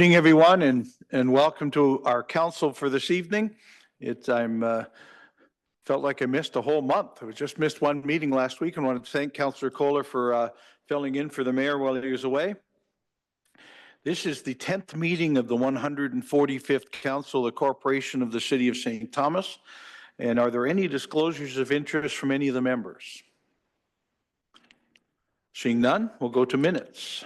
Evening, everyone, and welcome to our council for this evening. Felt like I missed a whole month. I just missed one meeting last week and wanted to thank Councillor Kohler for filling in for the mayor while he was away. This is the 10th meeting of the 145th Council of the Corporation of the City of St. Thomas. And are there any disclosures of interest from any of the members? Seeing none, we'll go to minutes.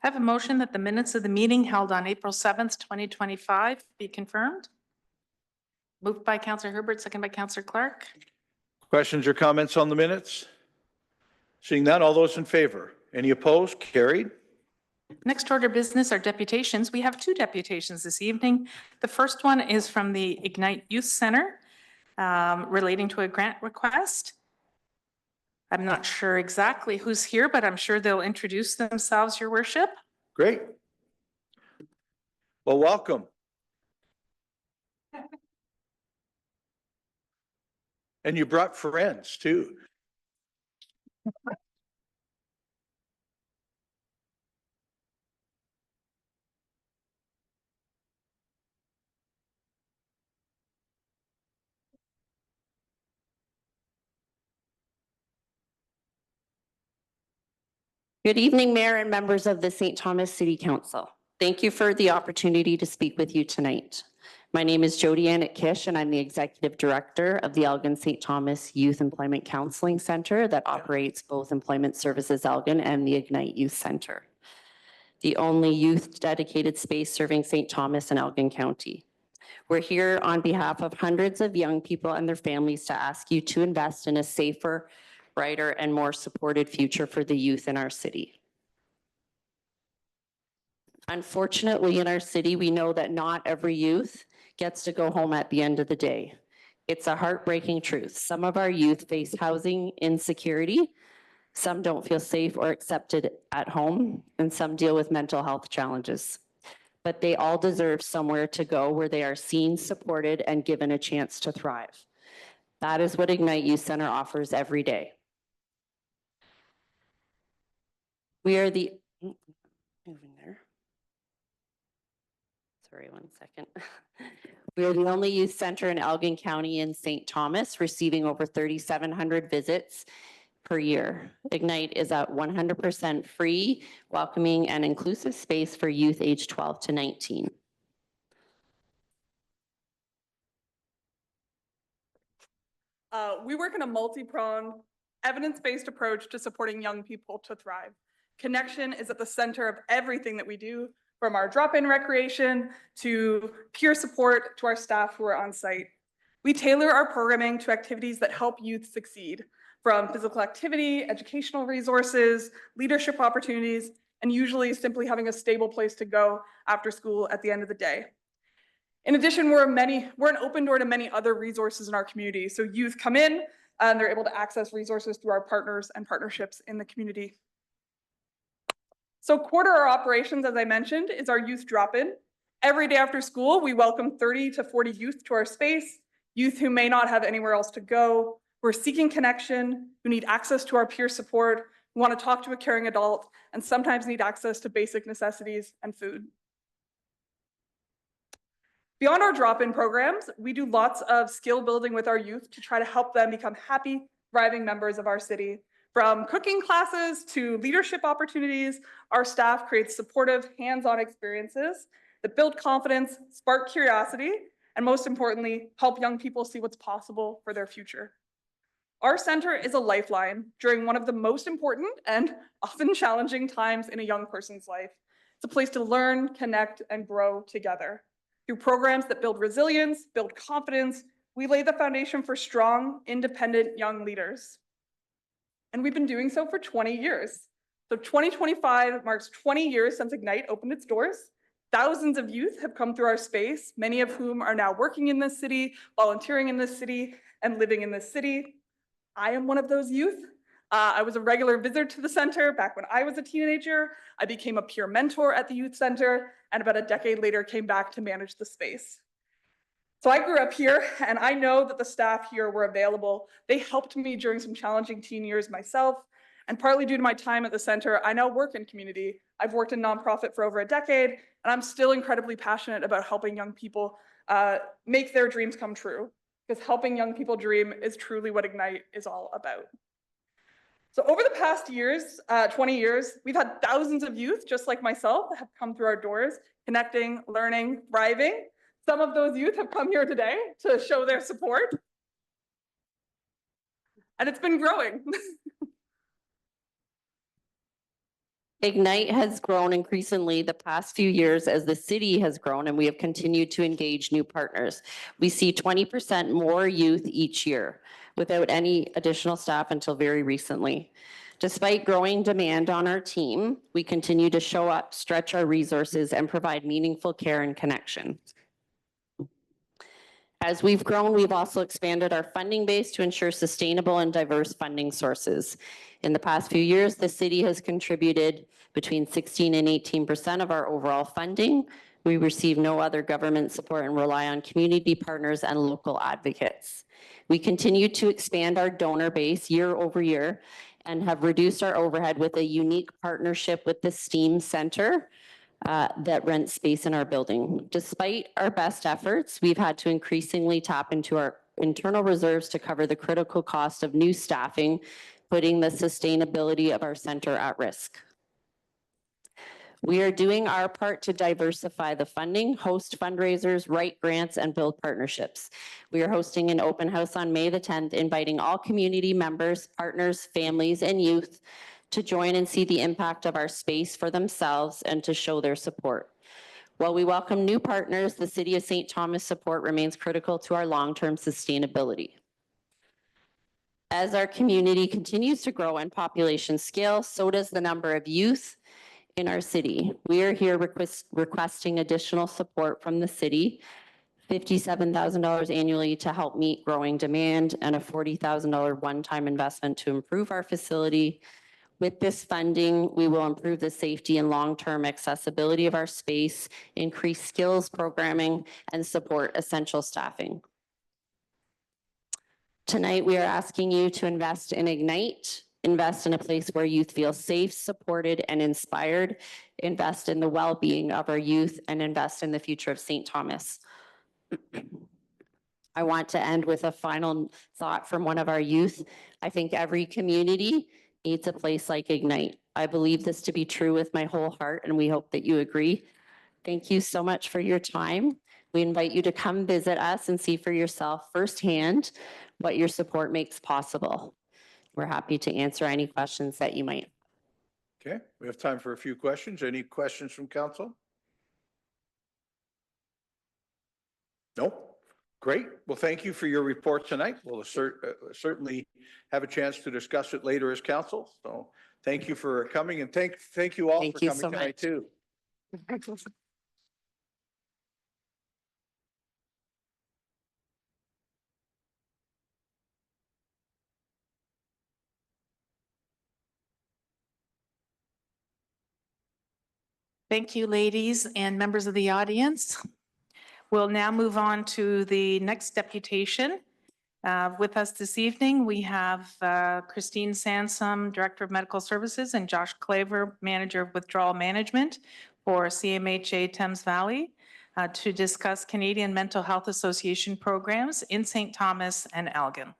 I have a motion that the minutes of the meeting held on April 7th, 2025 be confirmed. Moved by Councillor Herbert, second by Councillor Clark. Questions or comments on the minutes? Seeing none, all those in favor? Any opposed? Carried. Next order of business are deputations. We have two deputations this evening. The first one is from the Ignite Youth Center relating to a grant request. I'm not sure exactly who's here, but I'm sure they'll introduce themselves, Your Worship. Great. Well, welcome. And you brought friends too. Good evening, Mayor and members of the St. Thomas City Council. Thank you for the opportunity to speak with you tonight. My name is Jody Annette Kish, and I'm the Executive Director of the Elgin St. Thomas Youth Employment Counseling Center that operates both Employment Services Elgin and the Ignite Youth Center, the only youth dedicated space serving St. Thomas and Elgin County. We're here on behalf of hundreds of young people and their families to ask you to invest in a safer, brighter, and more supported future for the youth in our city. Unfortunately, in our city, we know that not every youth gets to go home at the end of the day. It's a heartbreaking truth. Some of our youth face housing insecurity, some don't feel safe or accepted at home, and some deal with mental health challenges. But they all deserve somewhere to go where they are seen, supported, and given a chance to thrive. That is what Ignite Youth Center offers every day. We are the, moving there. Sorry, 1 second. We are the only youth center in Elgin County in St. Thomas, receiving over 3,700 visits per year. Ignite is a 100% free, welcoming, and inclusive space for youth aged 12 to 19. We work in a multi-pronged, evidence-based approach to supporting young people to thrive. Connection is at the center of everything that we do, from our drop-in recreation to peer support to our staff who are on site. We tailor our programming to activities that help youth succeed, from physical activity, educational resources, leadership opportunities, and usually simply having a stable place to go after school at the end of the day. In addition, we're an open door to many other resources in our community. So youth come in and they're able to access resources through our partners and partnerships in the community. So core to our operations, as I mentioned, is our youth drop-in. Every day after school, we welcome 30 to 40 youth to our space, youth who may not have anywhere else to go, who are seeking connection, who need access to our peer support, who want to talk to a caring adult, and sometimes need access to basic necessities and food. Beyond our drop-in programs, we do lots of skill building with our youth to try to help them become happy, thriving members of our city. From cooking classes to leadership opportunities, our staff creates supportive, hands-on experiences that build confidence, spark curiosity, and most importantly, help young people see what's possible for their future. Our center is a lifeline during one of the most important and often challenging times in a young person's life. It's a place to learn, connect, and grow together. Through programs that build resilience, build confidence, we lay the foundation for strong, independent young leaders. And we've been doing so for 20 years. So 2025 marks 20 years since Ignite opened its doors. Thousands of youth have come through our space, many of whom are now working in this city, volunteering in this city, and living in this city. I am one of those youth. I was a regular visitor to the center back when I was a teenager. I became a peer mentor at the youth center, and about a decade later came back to manage the space. So I grew up here, and I know that the staff here were available. They helped me during some challenging teen years myself, And partly due to my time at the center, I now work in community. I've worked in nonprofit for over a decade, and I'm still incredibly passionate about helping young people make their dreams come true, because helping young people dream is truly what Ignite is all about. So over the past years, 20 years, we've had thousands of youth, just like myself, that have come through our doors, connecting, learning, thriving. Some of those youth have come here today to show their support. And it's been growing. Ignite has grown increasingly the past few years as the city has grown, and we have continued to engage new partners. We see 20% more youth each year without any additional staff until very recently. Despite growing demand on our team, we continue to show up, stretch our resources, and provide meaningful care and connection. As we've grown, we've also expanded our funding base to ensure sustainable and diverse funding sources. In the past few years, the city has contributed between 16 and 18% of our overall funding. We receive no other government support and rely on community partners and local advocates. We continue to expand our donor base year over year and have reduced our overhead with a unique partnership with the STEAM Center that rents space in our building. Despite our best efforts, we've had to increasingly tap into our internal reserves to cover the critical cost of new staffing, putting the sustainability of our center at risk. We are doing our part to diversify the funding, host fundraisers, write grants, and build partnerships. We are hosting an open house on May the 10th, inviting all community members, partners, families, and youth to join and see the impact of our space for themselves and to show their support. While we welcome new partners, the City of St. Thomas support remains critical to our long-term sustainability. As our community continues to grow and population scale, so does the number of youth in our city. We are here requesting additional support from the city, $57,000 annually to help meet growing demand and a $40,000 one-time investment to improve our facility. With this funding, we will improve the safety and long-term accessibility of our space, increase skills programming, and support essential staffing. Tonight, we are asking you to invest in Ignite, invest in a place where youth feel safe, supported, and inspired, invest in the well-being of our youth, and invest in the future of St. Thomas. I want to end with a final thought from one of our youth. I think every community needs a place like Ignite. I believe this to be true with my whole heart, and we hope that you agree. Thank you so much for your time. We invite you to come visit us and see for yourself firsthand what your support makes possible. We're happy to answer any questions that you might. Okay, we have time for a few questions. Any questions from council? Nope. Great. Well, thank you for your report tonight. We'll certainly have a chance to discuss it later as council. So thank you for coming, and thank you all for coming tonight too. Thank you, ladies and members of the audience. We'll now move on to the next deputation. With us this evening, we have Christine Sansom, Director of Medical Services, and Josh Claver, Manager of Withdrawal Management for CMHA Thames Valley, to discuss Canadian Mental Health Association programs in St. Thomas and Elgin.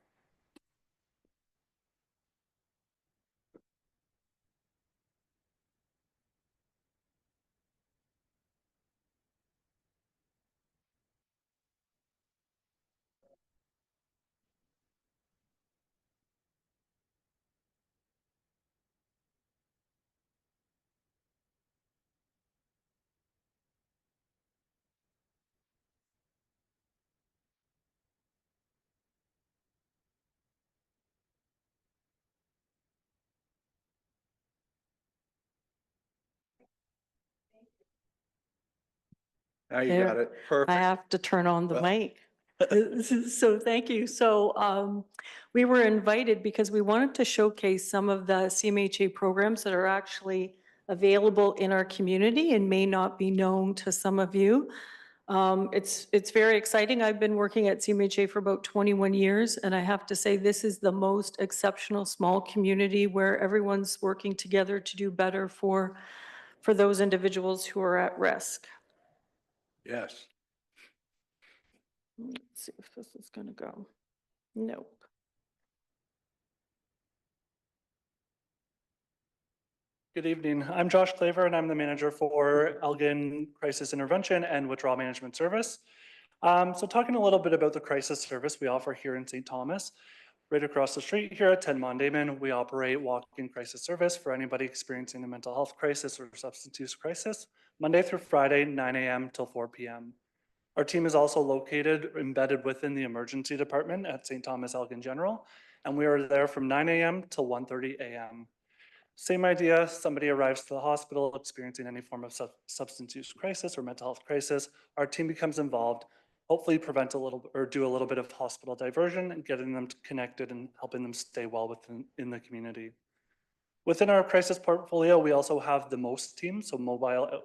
Now you There. got it. I Perfect. have to turn on the Well- mic. So thank you. So we were invited because we wanted to showcase some of the CMHA programs that are actually available in our community and may not be known to some of you. It's very exciting. I've been working at CMHA for about 21 years, and I have to say this is the most exceptional small community where everyone's working together to do better for those individuals who are at risk. Yes. Let's see if this is going to go. Nope. Good evening. I'm Josh Claver, and I'm the manager for Elgin Crisis Intervention and Withdrawal Management Service. So talking a little bit about the crisis service we offer here in St. Thomas. Right across the street here at 10 Mondayman, we operate walk-in crisis service for anybody experiencing a mental health crisis or substance use crisis, Monday through Friday, 9 a.m. till 4 p.m. Our team is also located, embedded within the emergency department at St. Thomas Elgin General, and we are there from 9 a.m. till 1:30 a.m. Same idea, somebody arrives to the hospital experiencing any form of substance use crisis or mental health crisis, our team becomes involved, hopefully prevent a little or do a little bit of hospital diversion and getting them connected and helping them stay well in the community. Within our crisis portfolio, we also have the MOST team, so mobile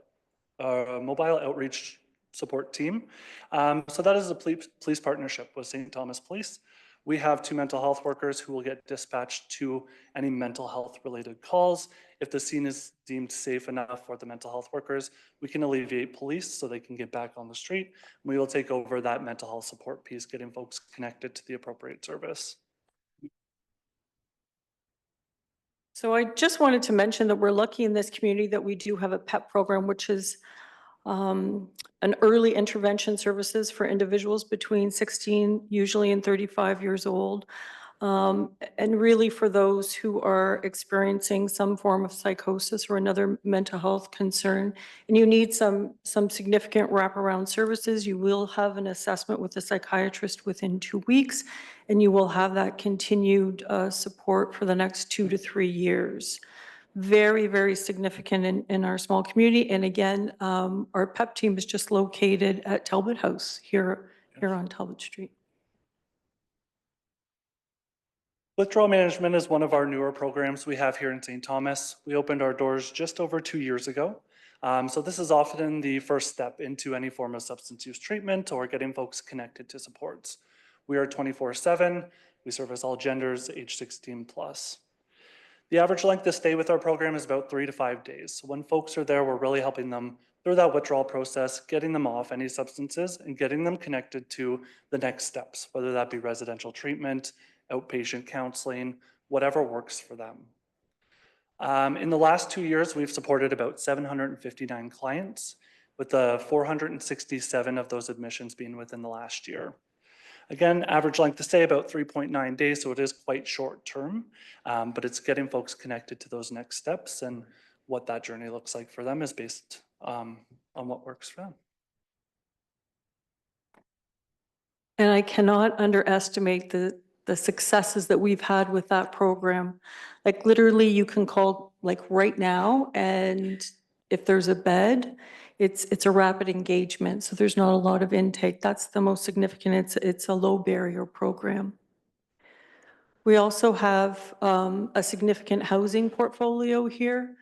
outreach support team. So that is a police partnership with St. Thomas Police. We have 2 mental health workers who will get dispatched to any mental health related calls. If the scene is deemed safe enough for the mental health workers, we can alleviate police so they can get back on the street. We will take over that mental health support piece, getting folks connected to the appropriate service. So I just wanted to mention that we're lucky in this community that we do have a PEP program, which is an early intervention services for individuals between 16, usually and 35 years old. And really for those who are experiencing some form of psychosis or another mental health concern, and you need some significant wraparound services, you will have an assessment with a psychiatrist within 2 weeks, and you will have that continued support for the next 2 to 3 years. Very, very significant in our small community. And again, our PEP team is just located at Talbot House here on Talbot Street. Withdrawal management is one of our newer programs we have here in St. Thomas. We opened our doors just over 2 years ago. So this is often the first step into any form of substance use treatment or getting folks connected to supports. We are 24/7. We service all genders, age 16 plus. The average length of stay with our program is about 3 to 5 days. So when folks are there, we're really helping them through that withdrawal process, getting them off any substances and getting them connected to the next steps, whether that be residential treatment, outpatient counseling, whatever works for them. In the last 2 years, we've supported about 759 clients, with 467 of those admissions being within the last year. Again, average length of stay about 3.9 days, so it is quite short term, but it's getting folks connected to those next steps, and what that journey looks like for them is based on what works for them. And I cannot underestimate the successes that we've had with that program. Like literally you can call like right now, and if there's a bed, it's a rapid engagement. So there's not a lot of intake. That's the most significant. It's a low barrier program. We also have a significant housing portfolio here.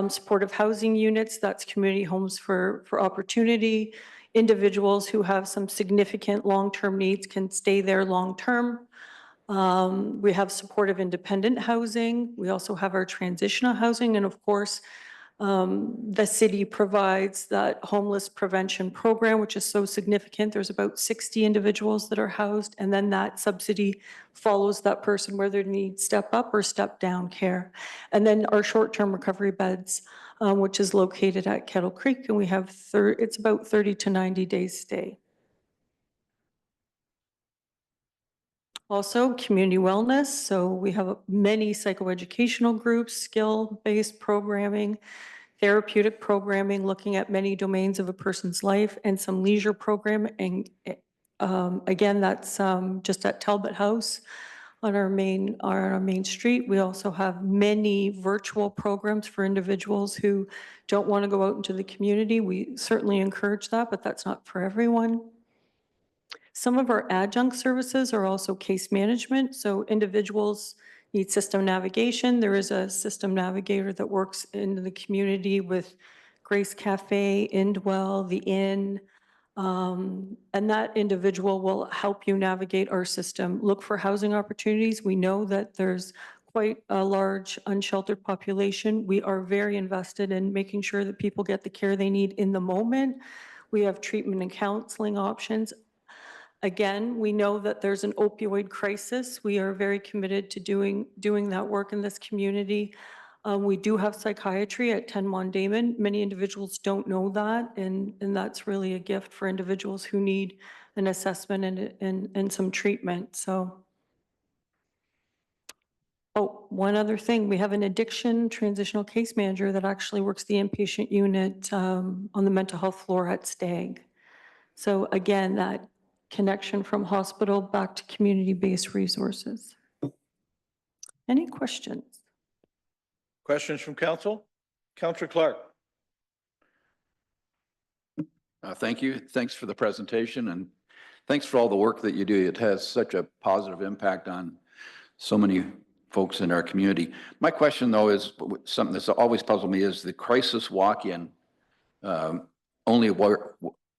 Supportive housing units, that's community homes for opportunity. Individuals who have some significant long-term needs can stay there long-term. We have supportive independent housing. We also have our transitional housing. And of course, the city provides that homeless prevention program, which is so significant. There's about 60 individuals that are housed, and then that subsidy follows that person whether they need step up or step down care. And then our short-term recovery beds, which is located at Kettle Creek, and we have it's about 30 to 90 days stay. Also, community wellness. So we have many psychoeducational groups, skill-based programming, therapeutic programming, looking at many domains of a person's life, and some leisure programming. Again, that's just at Talbot House on our main street. We also have many virtual programs for individuals who don't want to go out into the community. We certainly encourage that, but that's not for everyone. Some of our adjunct services are also case management. So individuals need system navigation. There is a system navigator that works in the community with Grace Cafe, Indwell, the Inn, And that individual will help you navigate our system. Look for housing opportunities. We know that there's quite a large unsheltered population. We are very invested in making sure that people get the care they need in the moment. We have treatment and counseling options. Again, we know that there's an opioid crisis. We are very committed to doing that work in this community. We do have psychiatry at 10 Mondayman. Many individuals don't know that, and that's really a gift for individuals who need an assessment and some treatment. So, oh, one other thing, we have an addiction transitional case manager that actually works the inpatient unit on the mental health floor at Stag. So again, that connection from hospital back to community-based resources. Any questions? Questions from council? Councillor Clark. Thank you. Thanks for the presentation and thanks for all the work that you do. It has such a positive impact on so many folks in our community. My question though is something that's always puzzled me is the crisis walk-in only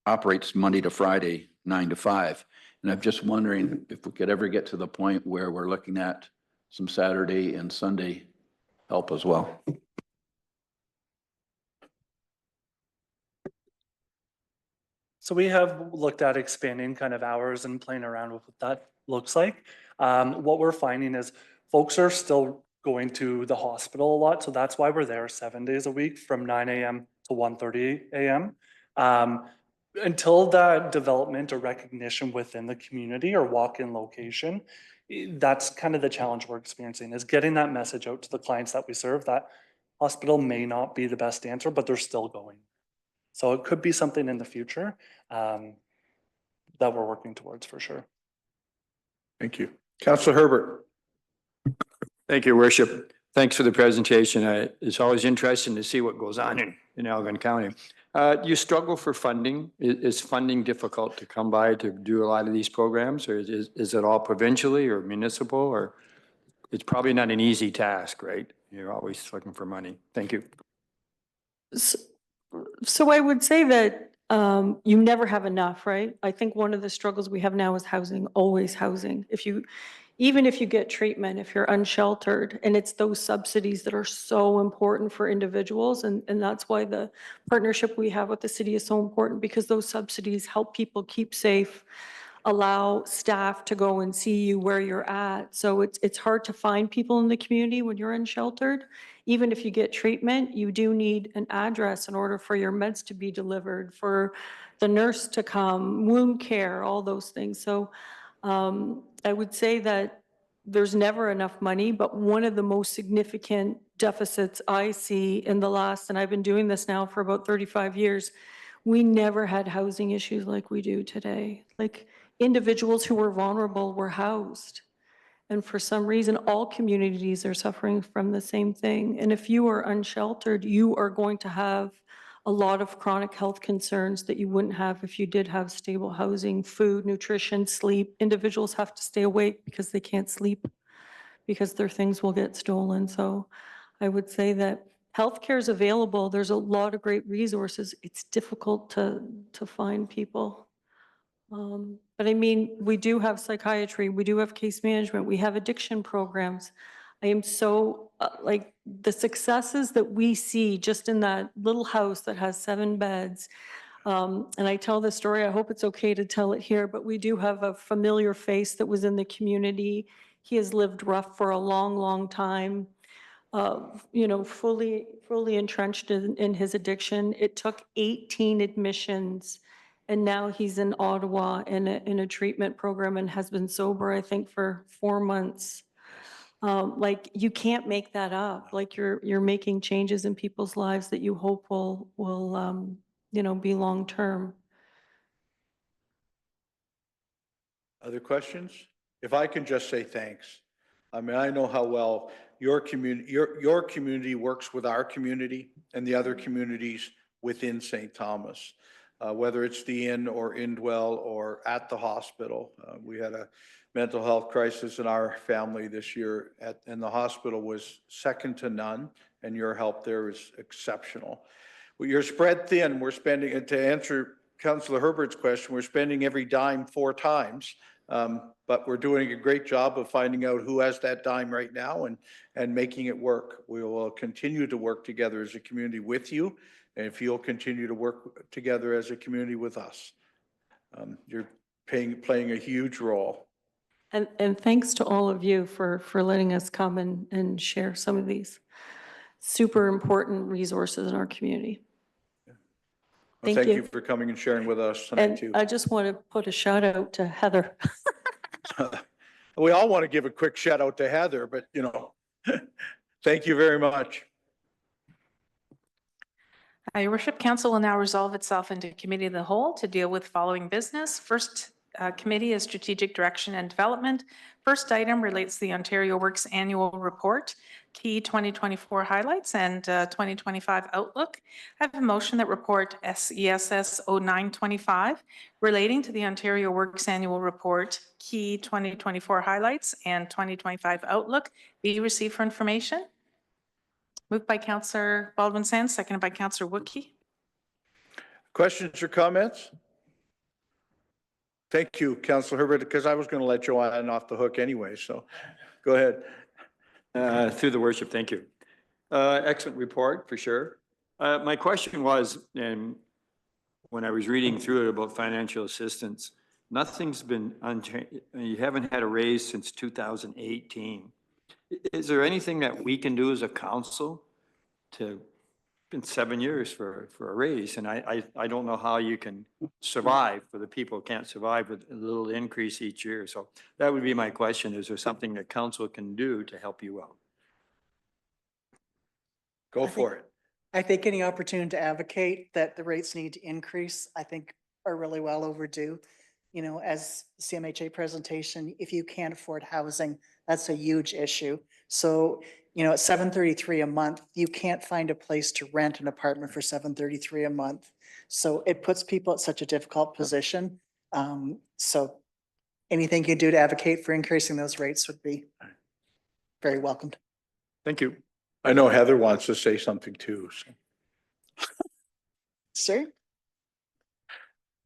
operates Monday to Friday, 9 to 5. And I'm just wondering if we could ever get to the point where we're looking at some Saturday and Sunday help as well. So we have looked at expanding kind of hours and playing around with what that looks like. What we're finding is folks are still going to the hospital a lot. So that's why we're there 7 days a week from 9 a.m. to 1:30 a.m. Until that development or recognition within the community or walk-in location, that's kind of the challenge we're experiencing is getting that message out to the clients that we serve that hospital may not be the best answer, but they're still going. So it could be something in the future that we're working towards for sure. Thank you. Councillor Herbert. Thank you, Worship. Thanks for the presentation. It's always interesting to see what goes on in Elgin County. You struggle for funding. Is funding difficult to come by to do a lot of these programs, or is it all provincially or municipal, or it's probably not an easy task, right? You're always looking for money. Thank you. So I would say that you never have enough, right? I think one of the struggles we have now is housing, always housing. Even if you get treatment, if you're unsheltered, and it's those subsidies that are so important for individuals, and that's why the partnership we have with the city is so important, because those subsidies help people keep safe, allow staff to go and see you where you're at. So it's hard to find people in the community when you're unsheltered. Even if you get treatment, you do need an address in order for your meds to be delivered, for the nurse to come, wound care, all those things. So I would say that there's never enough money, but one of the most significant deficits I see in the last, and I've been doing this now for about 35 years, we never had housing issues like we do today. Like individuals who were vulnerable were housed. And for some reason, all communities are suffering from the same thing. And if you are unsheltered, you are going to have a lot of chronic health concerns that you wouldn't have if you did have stable housing, food, nutrition, sleep. Individuals have to stay awake because they can't sleep because their things will get stolen. So I would say that healthcare is available. There's a lot of great resources. It's difficult to find people. But I mean, we do have psychiatry, we do have case management, we have addiction programs. I am so, like, the successes that we see just in that little house that has 7 beds. And I tell this story, I hope it's okay to tell it here, but we do have a familiar face that was in the community. He has lived rough for a long, long time, you know, fully entrenched in his addiction. It took 18 admissions. And now he's in Ottawa in a treatment program and has been sober, I think, for 4 months. Like, you can't make that up. Like, you're making changes in people's lives that you hope will you know, be long-term. Other questions? If I can just say thanks. I mean, I know how well your community works with our community and the other communities within St. Thomas. Whether it's the inn or Indwell or at the hospital. We had a mental health crisis in our family this year and the hospital was second to none, and your help there is exceptional. Well, you're spread thin. We're spending, and to answer Councillor Herbert's question, we're spending every dime 4 times. But we're doing a great job of finding out who has that dime right now and making it work. We will continue to work together as a community with you, and if you'll continue to work together as a community with us. You're playing a huge role. And thanks to all of you for letting us come and share some of these super important resources in our community. Well, Thank thank you. you for coming and sharing with us tonight And too. I just want to put a shout out to Heather. We all want to give a quick shout out to Heather, but thank you very much. Your worship, council will now resolve itself into committee of the whole to deal with following business. First committee is strategic direction and development. First item relates to the Ontario Works annual report, key 2024 highlights and 2025 outlook. I have a motion that report SESS 0925 relating to the Ontario Works annual report, key 2024 highlights and 2025 outlook be received for information. Moved by Councillor Baldwin-Sands, seconded by Councillor Woodkey. Questions or comments? Thank you, Councillor Herbert, because I was going to let Joanne off the hook anyway, so go ahead. Through the worship, thank you. Excellent report, for sure. My question was, and when I was reading through it about financial assistance, nothing's been unchanged. You haven't had a raise since 2018. Is there anything that we can do as a council to, been 7 years for a raise, and I don't know how you can survive, for the people who can't survive with a little increase each year. So that would be my question. Is there something that council can do to help you out? Go for it. I think any opportunity to advocate that the rates need to increase, I think are really well overdue. You know, as CMHA presentation, if you can't afford housing, that's a huge issue. So, you know, at $733 a month, you can't find a place to rent an apartment for $733 a month. So it puts people at such a difficult position. So anything you can do to advocate for increasing those rates would be very welcomed. Thank you. I know Heather wants to say something too. So. Sir?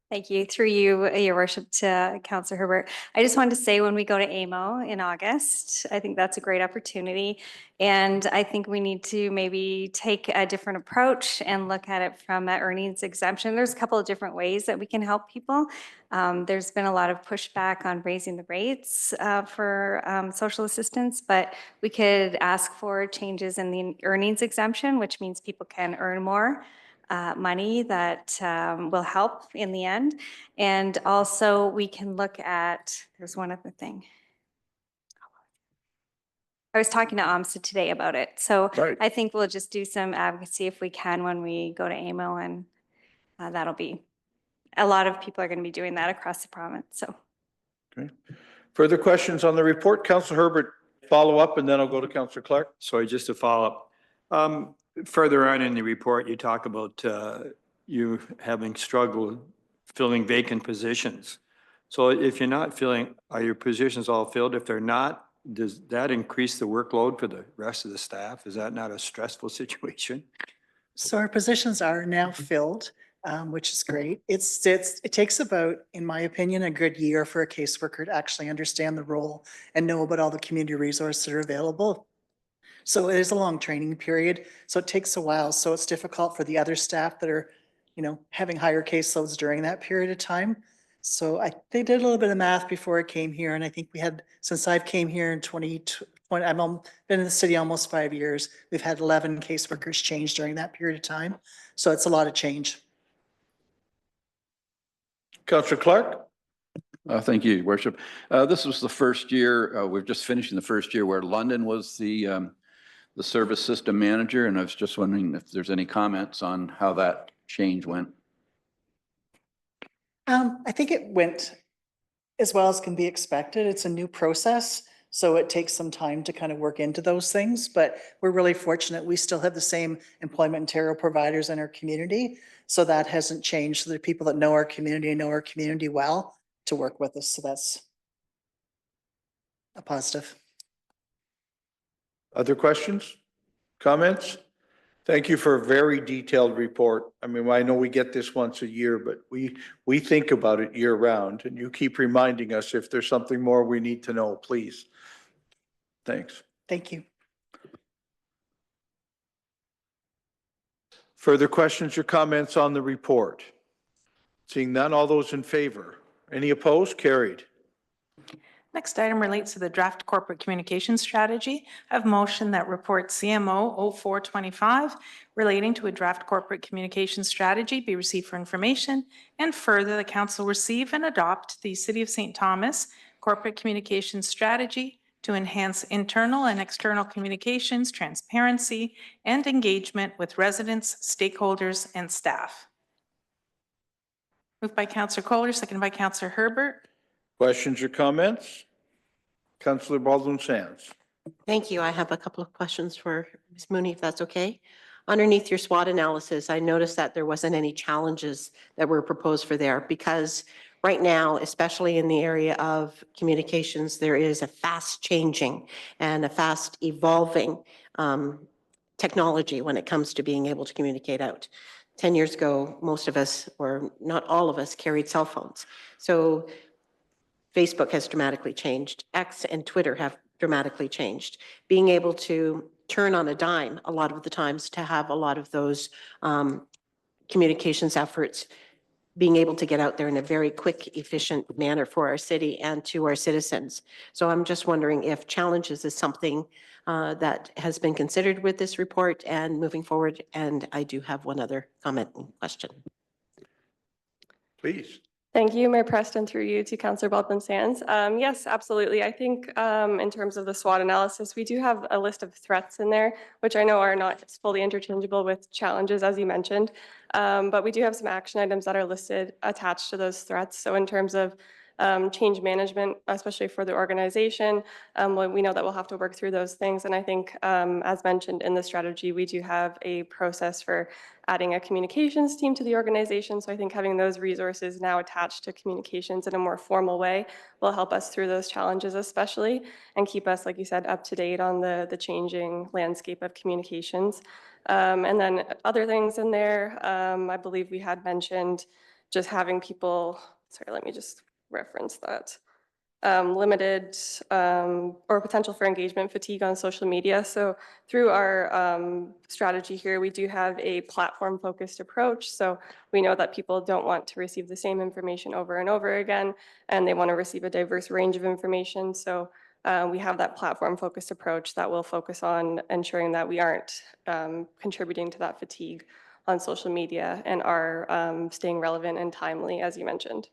Thank you. Through you, Your Worship, to Councillor Herbert. I just wanted to say, when we go to AMO in August, I think that's a great opportunity. And I think we need to maybe take a different approach and look at it from an earnings exemption. There's a couple of different ways that we can help people. There's been a lot of pushback on raising the rates for social assistance, but we could ask for changes in the earnings exemption, which means people can earn more money that will help in the end. And also we can look at, there's one other thing. I was talking to AMSA today about it. So Right. I think we'll just do some advocacy if we can when we go to AMO, and that'll be, a lot of people are going to be doing that across the province. So. Okay. Further questions on the report? Councillor Herbert, follow up, and then I'll go to Councillor Clark. Sorry, just to follow up. Further on in the report, you talk about you having struggled filling vacant positions. So if you're not filling, are your positions all filled? If they're not, does that increase the workload for the rest of the staff? Is that not a stressful situation? So our positions are now filled, which is great. It takes about, in my opinion, a good year for a caseworker to actually understand the role and know about all the community resources that are available. So it is a long training period, so it takes a while. So it's difficult for the other staff that are, you know, having higher caseloads during that period of time. So they did a little bit of math before I came here, and I think we had, since I've came here in 2020, I've been in the city almost 5 years, we've had 11 caseworkers change during that period of time. So it's a lot of change. Councillor Clark? Thank you, Your Worship. This was the first year, we're just finishing the first year where London was the service system manager, and I was just wondering if there's any comments on how that change went. I think it went as well as can be expected. It's a new process, so it takes some time to kind of work into those things, but we're really fortunate. We still have the same Employment Ontario providers in our community, so that hasn't changed. So there are people that know our community and know our community well to work with us, so that's a positive. Other questions, comments? Thank you for a very detailed report. I mean, I know we get this once a year, but we think about it year round, and you keep reminding us if there's something more we need to know, please. Thanks. Thank you. Further questions or comments on the report? Seeing none, all those in favor? Any opposed? Carried. Next item relates to the draft corporate communication strategy. I have motion that report CMO 0425 relating to a draft corporate communication strategy be received for information, and further, the council receive and adopt the City of St. Thomas corporate communications strategy to enhance internal and external communications, transparency, and engagement with residents, stakeholders, and staff. Moved by Councillor Kohler, seconded by Councillor Herbert. Questions or comments? Councillor Baldwin Sands. Thank you. I have a couple of questions for Ms. Mooney, if that's okay. Underneath your SWOT analysis, I noticed that there wasn't any challenges that were proposed for there because right now, especially in the area of communications, there is a fast changing and a fast evolving technology when it comes to being able to communicate out. 10 years ago, most of us, or not all of us, carried cell phones. So Facebook has dramatically changed. X and Twitter have dramatically changed. Being able to turn on a dime a lot of the times to have a lot of those communications efforts being able to get out there in a very quick, efficient manner for our city and to our citizens. So I'm just wondering if challenges is something that has been considered with this report and moving forward. And I do have one other comment and question. Please. Thank you, Mayor Preston, through you to Councillor Baldwin Sands. Yes, absolutely. I think in terms of the SWOT analysis, we do have a list of threats in there, which I know are not fully interchangeable with challenges, as you mentioned. But we do have some action items that are listed attached to those threats. So in terms of change management, especially for the organization, we know that we'll have to work through those things. And I think, as mentioned in the strategy, we do have a process for adding a communications team to the organization. So I think having those resources now attached to communications in a more formal way will help us through those challenges, especially, and keep us, like you said, up to date on the changing landscape of communications. And then other things in there, I believe we had mentioned just having people, sorry, let me just reference that. Limited or potential for engagement fatigue on social media. So through our strategy here, we do have a platform-focused approach. So we know that people don't want to receive the same information over and over again, and they want to receive a diverse range of information. So we have that platform-focused approach that will focus on ensuring that we aren't contributing to that fatigue on social media and are staying relevant and timely, as you mentioned.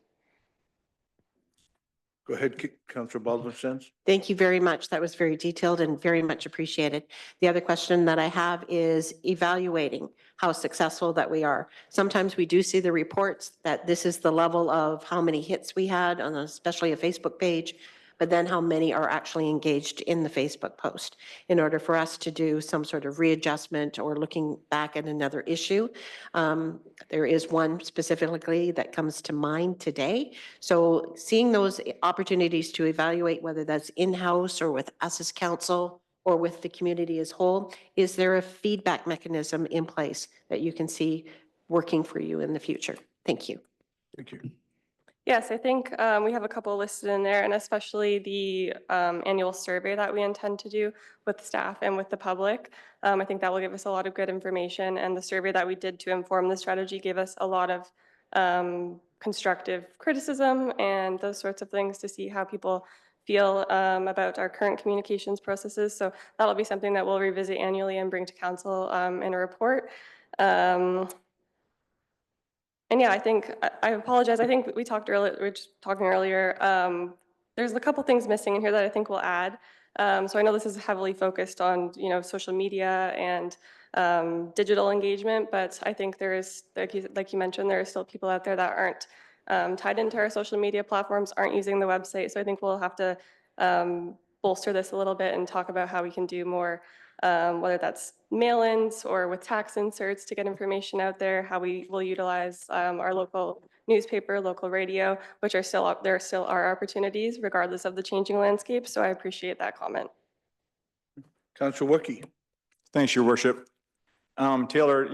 Go ahead, Councillor Baldwin Sands. Thank you very much. That was very detailed and very much appreciated. The other question that I have is evaluating how successful that we are. Sometimes we do see the reports that this is the level of how many hits we had on especially a Facebook page, but then how many are actually engaged in the Facebook post in order for us to do some sort of readjustment or looking back at another issue. There is one specifically that comes to mind today. So seeing those opportunities to evaluate whether that's in-house or with us as council or with the community as whole, is there a feedback mechanism in place that you can see working for you in the future? Thank you. Thank you. Yes, I think we have a couple listed in there, and especially the annual survey that we intend to do with staff and with the public. I think that will give us a lot of good information, and the survey that we did to inform the strategy gave us a lot of constructive criticism and those sorts of things to see how people feel about our current communications processes. So that'll be something that we'll revisit annually and bring to council in a report. And yeah, I think, I apologize, I think we talked earlier, we were just talking earlier, there's a couple things missing in here that I think we'll add. So I know this is heavily focused on, social media and digital engagement, but I think there is, like you mentioned, there are still people out there that aren't tied into our social media platforms, aren't using the website. So I think we'll have to bolster this a little bit and talk about how we can do more, whether that's mail-ins or with tax inserts to get information out there, how we will utilize our local newspaper, local radio, which are still, there still are opportunities regardless of the changing landscape. So I appreciate that comment. Councillor Wookie. Thanks, Your Worship. Taylor,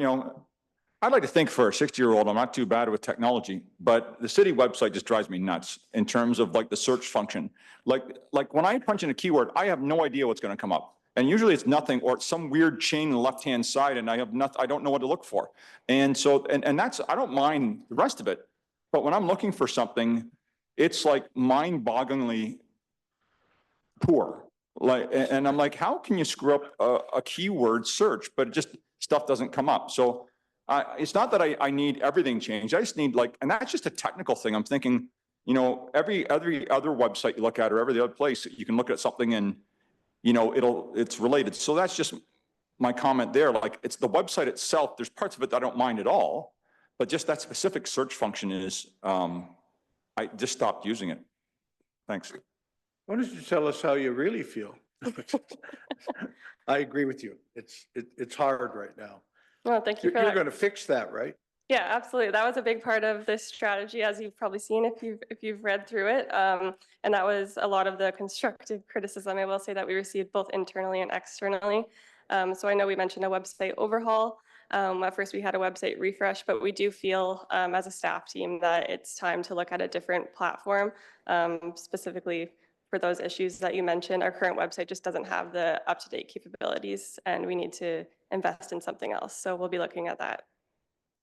I'd like to think for a 60-year-old, I'm not too bad with technology, but the city website just drives me nuts in terms of like the search function. Like when I punch in a keyword, I have no idea what's going to come up. And usually it's nothing, or it's some weird chain on the left-hand side, and I don't know what to look for. And so, and that's, I don't mind the rest of it, but when I'm looking for something, it's like mind-bogglingly poor. And I'm like, how can you screw up a keyword search, but it just stuff doesn't come up? So it's not that I need everything changed. I just need and that's just a technical thing. I'm thinking, every other website you look at, or every other place, you can look at something and, it's related. So that's just my comment there. Like, it's the website itself. There's parts of it that I don't mind at all, but just that specific search function is, I just stopped using it. Thanks. Why don't you tell us how you really feel? I agree with you. It's hard right now. Well, thank you for You're that. going to fix that, right? Yeah, absolutely. That was a big part of this strategy, as you've probably seen if you've read through it. And that was a lot of the constructive criticism, I will say, that we received both internally and externally. So I know we mentioned a website overhaul. At first we had a website refresh, but we do feel as a staff team that it's time to look at a different platform, specifically for those issues that you mentioned. Our current website just doesn't have the up-to-date capabilities, and we need to invest in something else. So we'll be looking at that.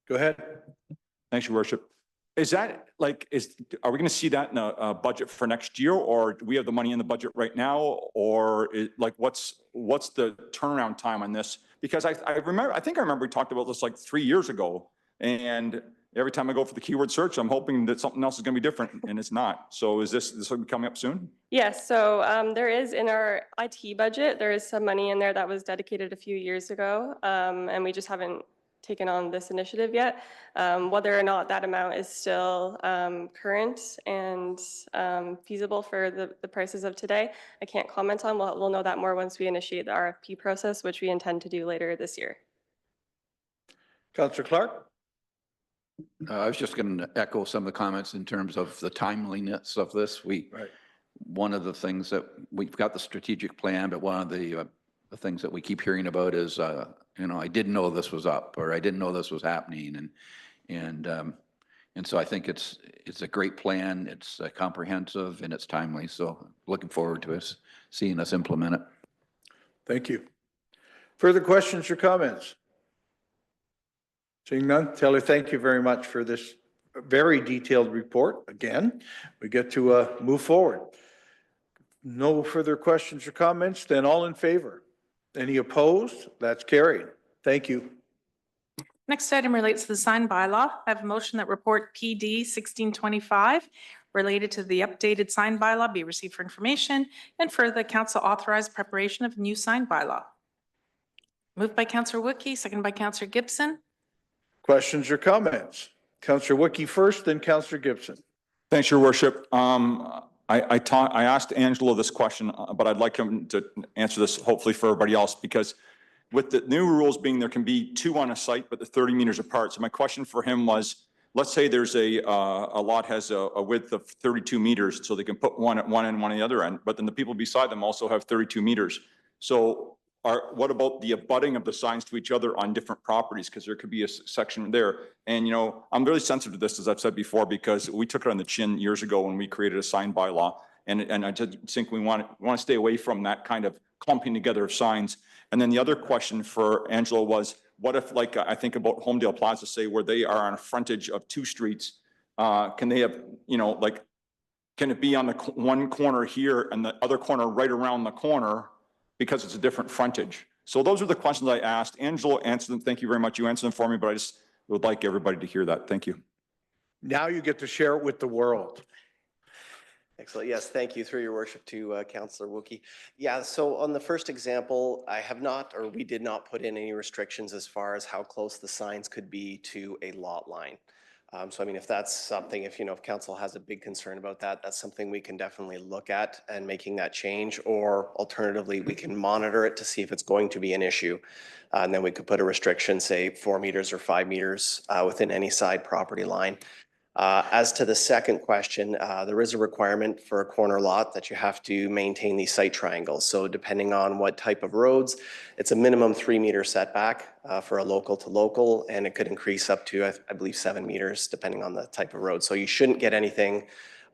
Go ahead. Thanks, Your Worship. Is that are we going to see that in a budget for next year, or do we have the money in the budget right now, or what's the turnaround time on this? Because I think I remember we talked about this like 3 years ago, and every time I go for the keyword search, I'm hoping that something else is going to be different, and it's not. So is this will be coming up soon? Yes, so there is in our IT budget, there is some money in there that was dedicated a few years ago, and we just haven't taken on this initiative yet. Whether or not that amount is still current and feasible for the prices of today, I can't comment on. We'll know that more once we initiate the RFP process, which we intend to do later this year. Councillor Clark? I was just going to echo some of the comments in terms of the timeliness of this. One of the things that we've got the strategic plan, but one of the things that we keep hearing about is, I didn't know this was up, or I didn't know this was happening. And so I think it's a great plan. It's comprehensive and it's timely. So looking forward to seeing us implement it. Thank you. Further questions or comments? Seeing none, Taylor, thank you very much for this very detailed report. Again, we get to move forward. No further questions or comments, then all in favor? Any opposed? That's carried. Thank you. Next item relates to the sign bylaw. I have a motion that report PD 1625 related to the updated sign bylaw be received for information, and further, the council authorize preparation of a new sign bylaw. Moved by Councillor Wookey, seconded by Councillor Gibson. Questions or comments? Councillor Wookey first, then Councillor Gibson. Thanks, Your Worship. I asked Angelo this question, but I'd like him to answer this hopefully for everybody else, because with the new rules being there can be two on a site, but they're 30 meters apart. So my question for him was, let's say there's a lot has a width of 32 meters, so they can put one at one end, one at the other end, but then the people beside them also have 32 meters. So what about the abutting of the signs to each other on different properties? Because there could be a section there. And, I'm really sensitive to this, as I've said before, because we took it on the chin years ago when we created a sign bylaw. And I just think we want to stay away from that kind of clumping together of signs. And then the other question for Angelo was, what if, I think about Homedale Plaza, say, where they are on a frontage of two streets, can they have, can it be on the one corner here and the other corner right around the corner, because it's a different frontage? So those are the questions I asked. Angelo answered them. Thank you very much. You answered them for me, but I just would like everybody to hear that. Thank you. Now you get to share it with the world. Excellent. Yes, thank you, through your worship, to Councillor Wookey. Yeah, so on the first example, we did not put in any restrictions as far as how close the signs could be to a lot line. So I mean, if that's something, if council has a big concern about that, that's something we can definitely look at and making that change, or alternatively, we can monitor it to see if it's going to be an issue. And then we could put a restriction, say 4 meters or 5 meters within any side property line. As to the second question, there is a requirement for a corner lot that you have to maintain these site triangles. So depending on what type of roads, it's a minimum 3-meter setback for a local to local, and it could increase up to, I believe, 7 meters depending on the type of road. So you shouldn't get anything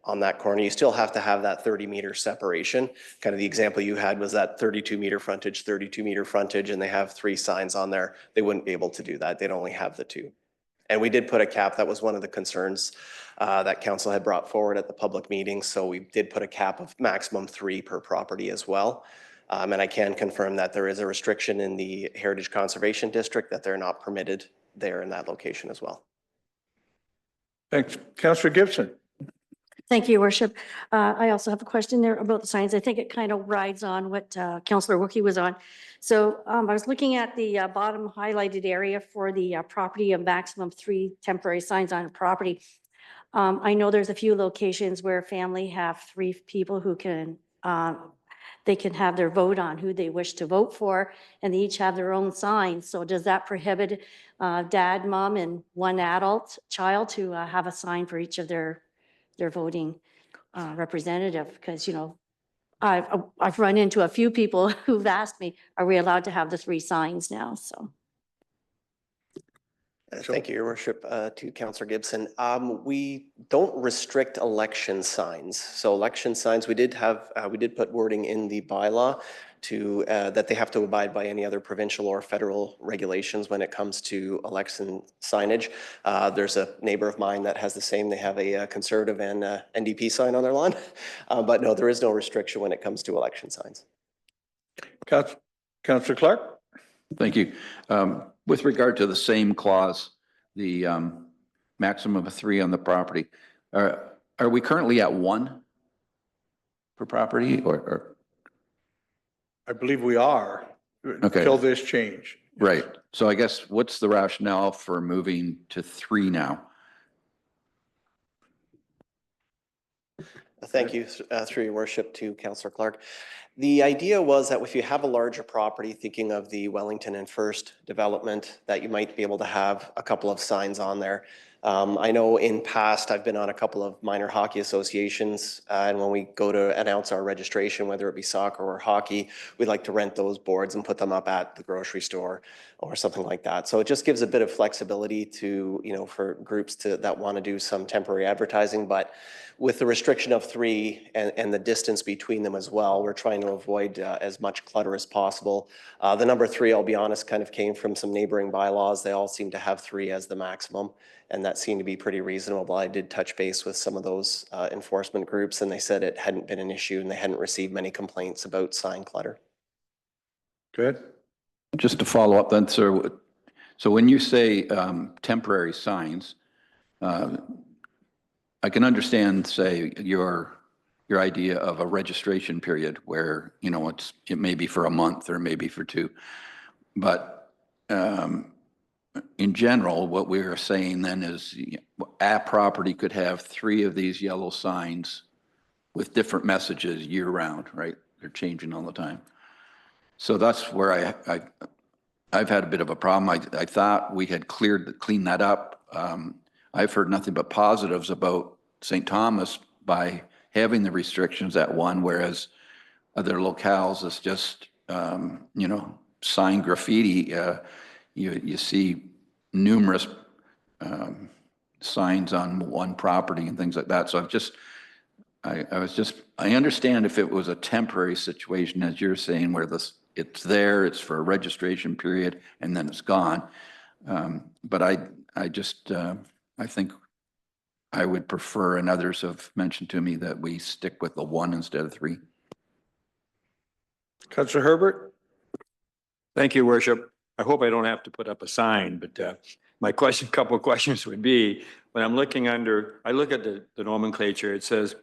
on that corner. You still have to have that 30-meter separation. Kind of the example you had was that 32-meter frontage, 32-meter frontage, and they have 3 signs on there. They wouldn't be able to do that. They'd only have the 2. And we did put a cap. That was one of the concerns that council had brought forward at the public meeting. So we did put a cap of maximum 3 per property as well. And I can confirm that there is a restriction in the Heritage Conservation District that they're not permitted there in that location as well. Thanks. Councillor Gibson. Thank you, Your Worship. I also have a question there about the signs. I think it kind of rides on what Councillor Wookie was on. So I was looking at the bottom highlighted area for the property of maximum 3 temporary signs on a property. I know there's a few locations where a family have 3 people who can, they can have their vote on who they wish to vote for, and they each have their own signs. So does that prohibit dad, mom, and 1 adult child to have a sign for each of their voting representative? Because, you know, I've run into a few people who've asked me, are we allowed to have the 3 signs now? So. Thank you, Your Worship, to Councillor Gibson. We don't restrict election signs. So election signs, we did put wording in the bylaw to that they have to abide by any other provincial or federal regulations when it comes to election signage. There's a neighbor of mine that has the same. They have a Conservative and NDP sign on their lawn. But no, there is no restriction when it comes to election signs. Councillor Clark. Thank you. With regard to the same clause, the maximum of 3 on the property, are we currently at 1 per property or? I believe we are. Okay. Until this change. Right. So I guess what's the rationale for moving to 3 now? Thank you, through Your Worship, to Councillor Clark. The idea was that if you have a larger property, thinking of the Wellington and First development, that you might be able to have a couple of signs on there. I know in past, I've been on a couple of minor hockey associations, and when we go to announce our registration, whether it be soccer or hockey, we like to rent those boards and put them up at the grocery store or something like that. So it just gives a bit of flexibility to, you know, for groups that want to do some temporary advertising. But with the restriction of 3 and the distance between them as well, we're trying to avoid as much clutter as possible. The number 3, I'll be honest, kind of came from some neighboring bylaws. They all seem to have 3 as the maximum, and that seemed to be pretty reasonable. I did touch base with some of those enforcement groups, and they said it hadn't been an issue and they hadn't received many complaints about sign clutter. Good. Just to follow up then, sir, so when you say temporary signs, I can understand, say, your idea of a registration period where, you know, it may be for a month or maybe for 2. But in general, what we are saying then is a property could have 3 of these yellow signs with different messages year round, right? They're changing all the time. So that's where I've had a bit of a problem. I thought we had cleaned that up. I've heard nothing but positives about St. Thomas by having the restrictions at 1, whereas other locales is just, you know, sign graffiti. You see numerous signs on 1 property and things like that. So I understand if it was a temporary situation, as you're saying, where it's there, it's for a registration period, and then it's gone. But I think I would prefer, and others have mentioned to me, that we stick with the 1 instead of 3. Councillor Herbert. Thank you, Worship. I hope I don't have to put up a sign, but my couple of questions would be, when I'm looking under, I look at the nomenclature, it says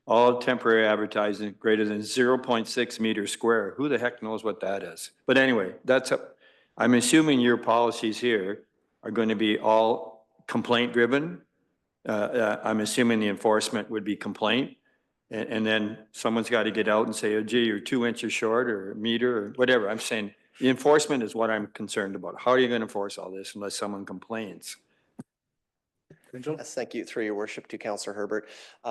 all temporary advertising greater than 0.6 meters square. Who the heck knows what that is? But anyway, I'm assuming your policies here are going to be all complaint driven. I'm assuming the enforcement would be complaint. And then someone's got to get out and say, oh, gee, you're 2 inches short or a meter or whatever. I'm saying the enforcement is what I'm concerned about. How are you going to enforce all this unless someone complains? Angelo? Yes, thank you, through your worship, to Councillor Herbert.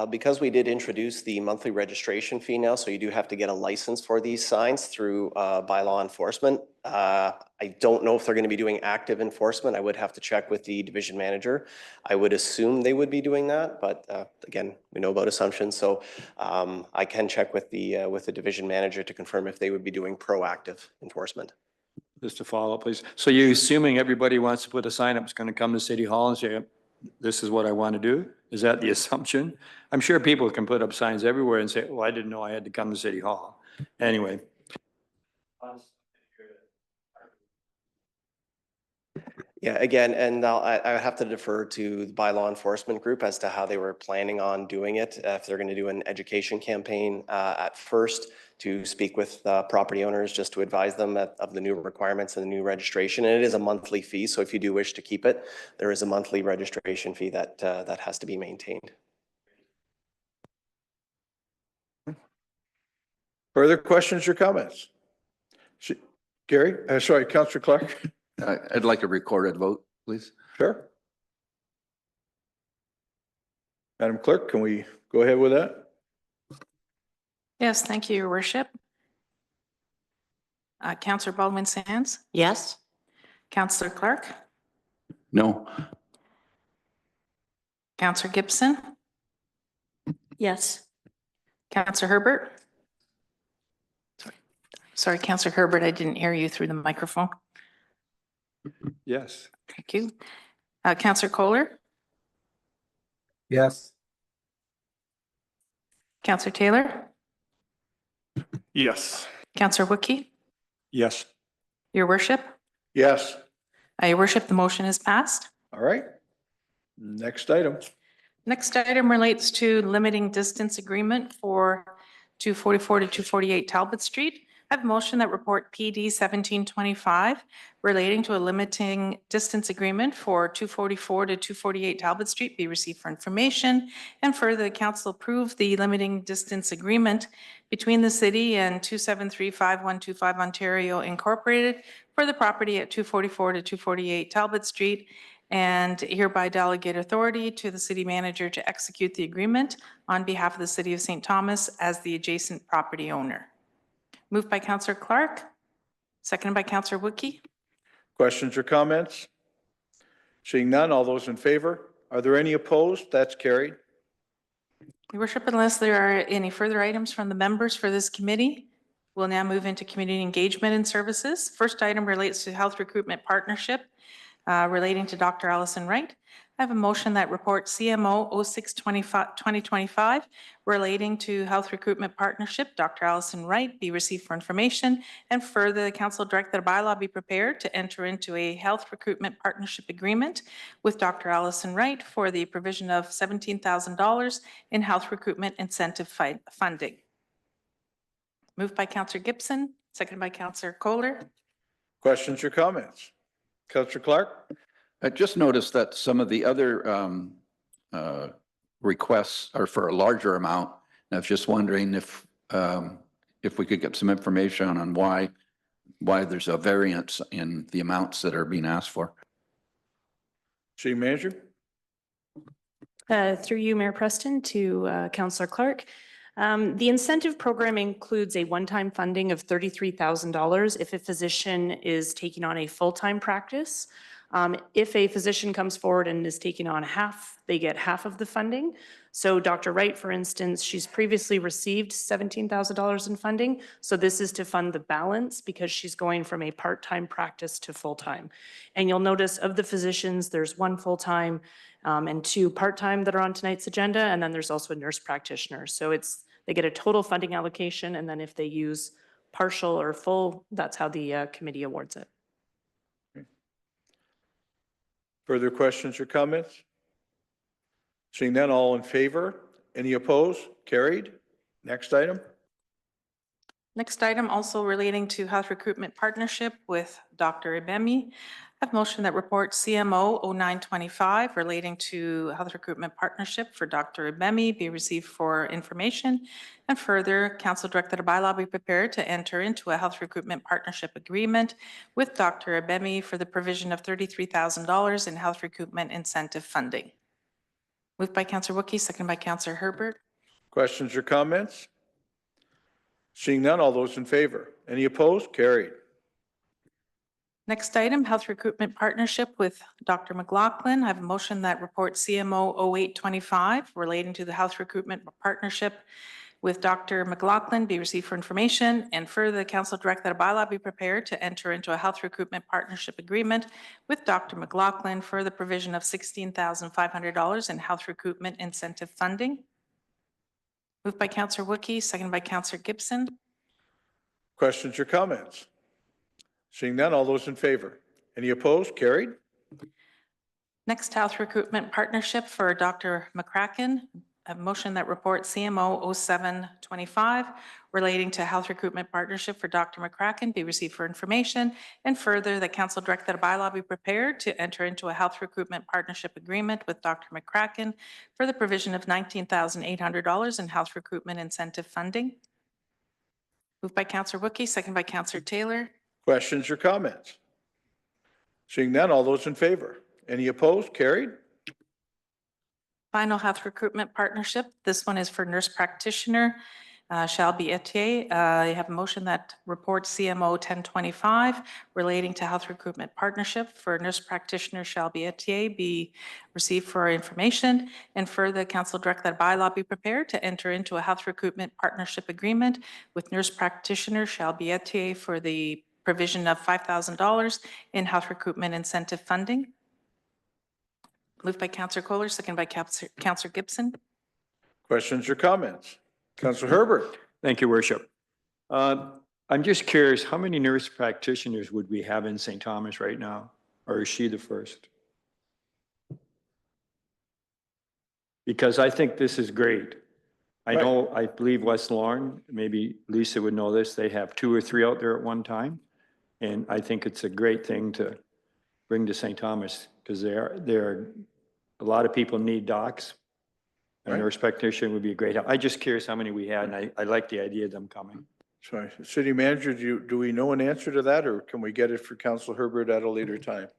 Because we did introduce the monthly registration fee now, so you do have to get a license for these signs through by law enforcement. I don't know if they're going to be doing active enforcement. I would have to check with the division manager. I would assume they would be doing that, but again, we know about assumptions. So I can check with the division manager to confirm if they would be doing proactive enforcement. Just to follow up, please. So you're assuming everybody wants to put a sign up, is going to come to City Hall and say, this is what I want to do? Is that the assumption? I'm sure people can put up signs everywhere and say, well, I didn't know I had to come to City Hall. Anyway. Yeah, again, and I would have to defer to the by law enforcement group as to how they were planning on doing it. If they're going to do an education campaign at first to speak with property owners, just to advise them of the new requirements and the new registration. And it is a monthly fee, so if you do wish to keep it, there is a monthly registration fee that that has to be maintained. Further questions or comments? Gary, sorry, Councillor Clark. I'd like a recorded vote, please. Sure. Madam Clerk, can we go ahead with that? Yes, thank you, Your Worship. Councillor Baldwin Sands, Yes? Councillor Clark, No. Councillor Gibson, Yes. Councillor Herbert. Sorry, Councillor Herbert, I didn't hear you through the microphone. Yes. Thank you. Councillor Kohler, Yes. Councillor Taylor, Yes. Councillor Wookie, Yes. Your Worship. Yes. Your Worship, the motion is passed. All right. Next item. Next item relates to limiting distance agreement for 244 to 248 Talbot Street. I have a motion that report PD 1725 relating to a limiting distance agreement for 244 to 248 Talbot Street be received for information, and further the council approve the limiting distance agreement between the city and 2735125 Ontario Incorporated for the property at 244 to 248 Talbot Street, and hereby delegate authority to the city manager to execute the agreement on behalf of the city of St. Thomas as the adjacent property owner. Moved by Councillor Clark, seconded by Councillor Wookie. Questions or comments? Seeing none, all those in favor? Are there any opposed? That's carried. Your Worship, unless there are any further items from the members for this committee, we'll now move into community engagement and services. First item relates to health recruitment partnership relating to Dr. Allison Wright. I have a motion that reports CMO 06-2025 relating to health recruitment partnership, Dr. Allison Wright, be received for information, and further the council direct that a bylaw be prepared to enter into a health recruitment partnership agreement with Dr. Allison Wright for the provision of $17,000 in health recruitment incentive funding. Moved by Councillor Gibson, seconded by Councillor Kohler. Questions or comments? Councillor Clark? I just noticed that some of the other requests are for a larger amount. And I was just wondering if we could get some information on why there's a variance in the amounts that are being asked for. City Manager? Through you, Mayor Preston, to Councillor Clark. The incentive program includes a one-time funding of $33,000 if a physician is taking on a full-time practice. If a physician comes forward and is taking on half, they get half of the funding. So Dr. Wright, for instance, she's previously received $17,000 in funding. So this is to fund the balance because she's going from a part-time practice to full-time. And you'll notice of the physicians, there's one full-time and two part-time that are on tonight's agenda. And then there's also a nurse practitioner. So they get a total funding allocation. And then if they use partial or full, that's how the committee awards it. Further questions or comments? Seeing none, all in favor? Any opposed? Carried. Next item. Next item, also relating to health recruitment partnership with Dr. Ibemi. I have a motion that reports CMO 0925 relating to health recruitment partnership for Dr. Ibemi be received for information. And further, council direct that a bylaw be prepared to enter into a health recruitment partnership agreement with Dr. Ibemi for the provision of $33,000 in health recruitment incentive funding. Moved by Counselor Wookie, seconded by Counselor Herbert. Questions or comments? Seeing none, all those in favor? Any opposed? Carried. Next item, Health Recruitment Partnership with Dr. McLaughlin. I have a motion that report CMO 0825 relating to the Health Recruitment Partnership with Dr. McLaughlin be received for information, and further, the council direct that a bylaw be prepared to enter into a health recruitment partnership agreement with Dr. McLaughlin for the provision of $16,500 in health recruitment incentive funding. Moved by Counselor Wookie, seconded by Counselor Gibson. Questions or comments? Seeing none, all those in favor? Any opposed? Carried. Next, Health Recruitment Partnership for Dr. McCracken. A motion that reports CMO 0725 relating to Health Recruitment Partnership for Dr. McCracken be received for information, and further, the council direct that a bylaw be prepared to enter into a Health Recruitment Partnership agreement with Dr. McCracken for the provision of $19,800 in health recruitment incentive funding. Moved by Counselor Wookie, seconded by Counselor Taylor. Questions or comments? Seeing none, all those in favor? Any opposed? Carried. Final Health Recruitment Partnership. This one is for nurse practitioner, Shelby Etier. I have a motion that reports CMO 1025 relating to Health Recruitment Partnership for nurse practitioner Shelby Etier be received for information, and further, council direct that a bylaw be prepared to enter into a Health Recruitment Partnership agreement with nurse practitioner Shelby Etier for the provision of $5,000 in health recruitment incentive funding. Moved by Counselor Kohler, seconded by Counselor Gibson. Questions or comments? Counselor Herbert. Thank you, Worship. I'm just curious, how many nurse practitioners would we have in St. Thomas right now? Or is she the first? Because I think this is great. I believe West Lorne, maybe Lisa would know this, they have 2 or 3 out there at one time. And I think it's a great thing to bring to St. Thomas, because a lot of people need docs. A nurse practitioner would be a great help. I'm just curious how many we had, and I like the idea of them coming. Sorry, City Manager, do we know an answer to that, or can we get it for Counselor Herbert at a later time?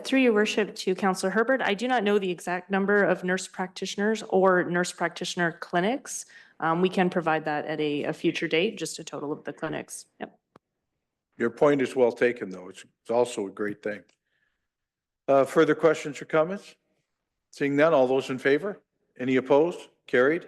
Through your worship to Counselor Herbert, I do not know the exact number of nurse practitioners or nurse practitioner clinics. We can provide that at a future date, just a total of the clinics. Yep. Your point is well taken, though. It's also a great thing. Further questions or comments? Seeing none, all those in favor? Any opposed? Carried.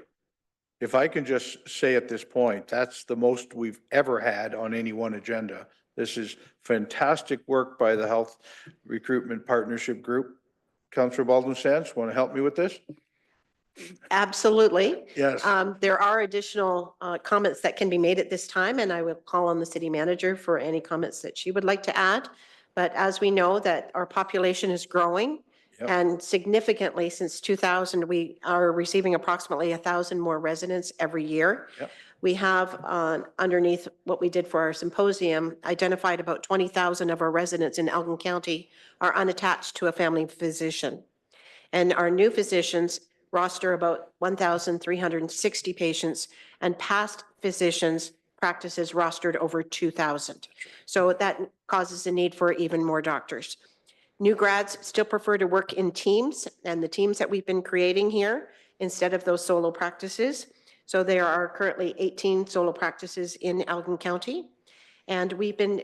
If I can just say at this point, that's the most we've ever had on any one agenda. This is fantastic work by the Health Recruitment Partnership Group. Councillor Baldwin-Sands, want to help me with this? Absolutely. Yes. There are additional comments that can be made at this time, and I will call on the city manager for any comments that she would like to add. But as we know that our population is growing, and significantly since 2000, we are receiving approximately 1,000 more residents every year. We have underneath what we did for our symposium, identified about 20,000 of our residents in Elgin County are unattached to a family physician. And our new physicians roster about 1,360 patients, and past physicians practices rostered over 2,000. So that causes a need for even more doctors. New grads still prefer to work in teams, and the teams that we've been creating here instead of those solo practices. So there are currently 18 solo practices in Elgin County. And we've been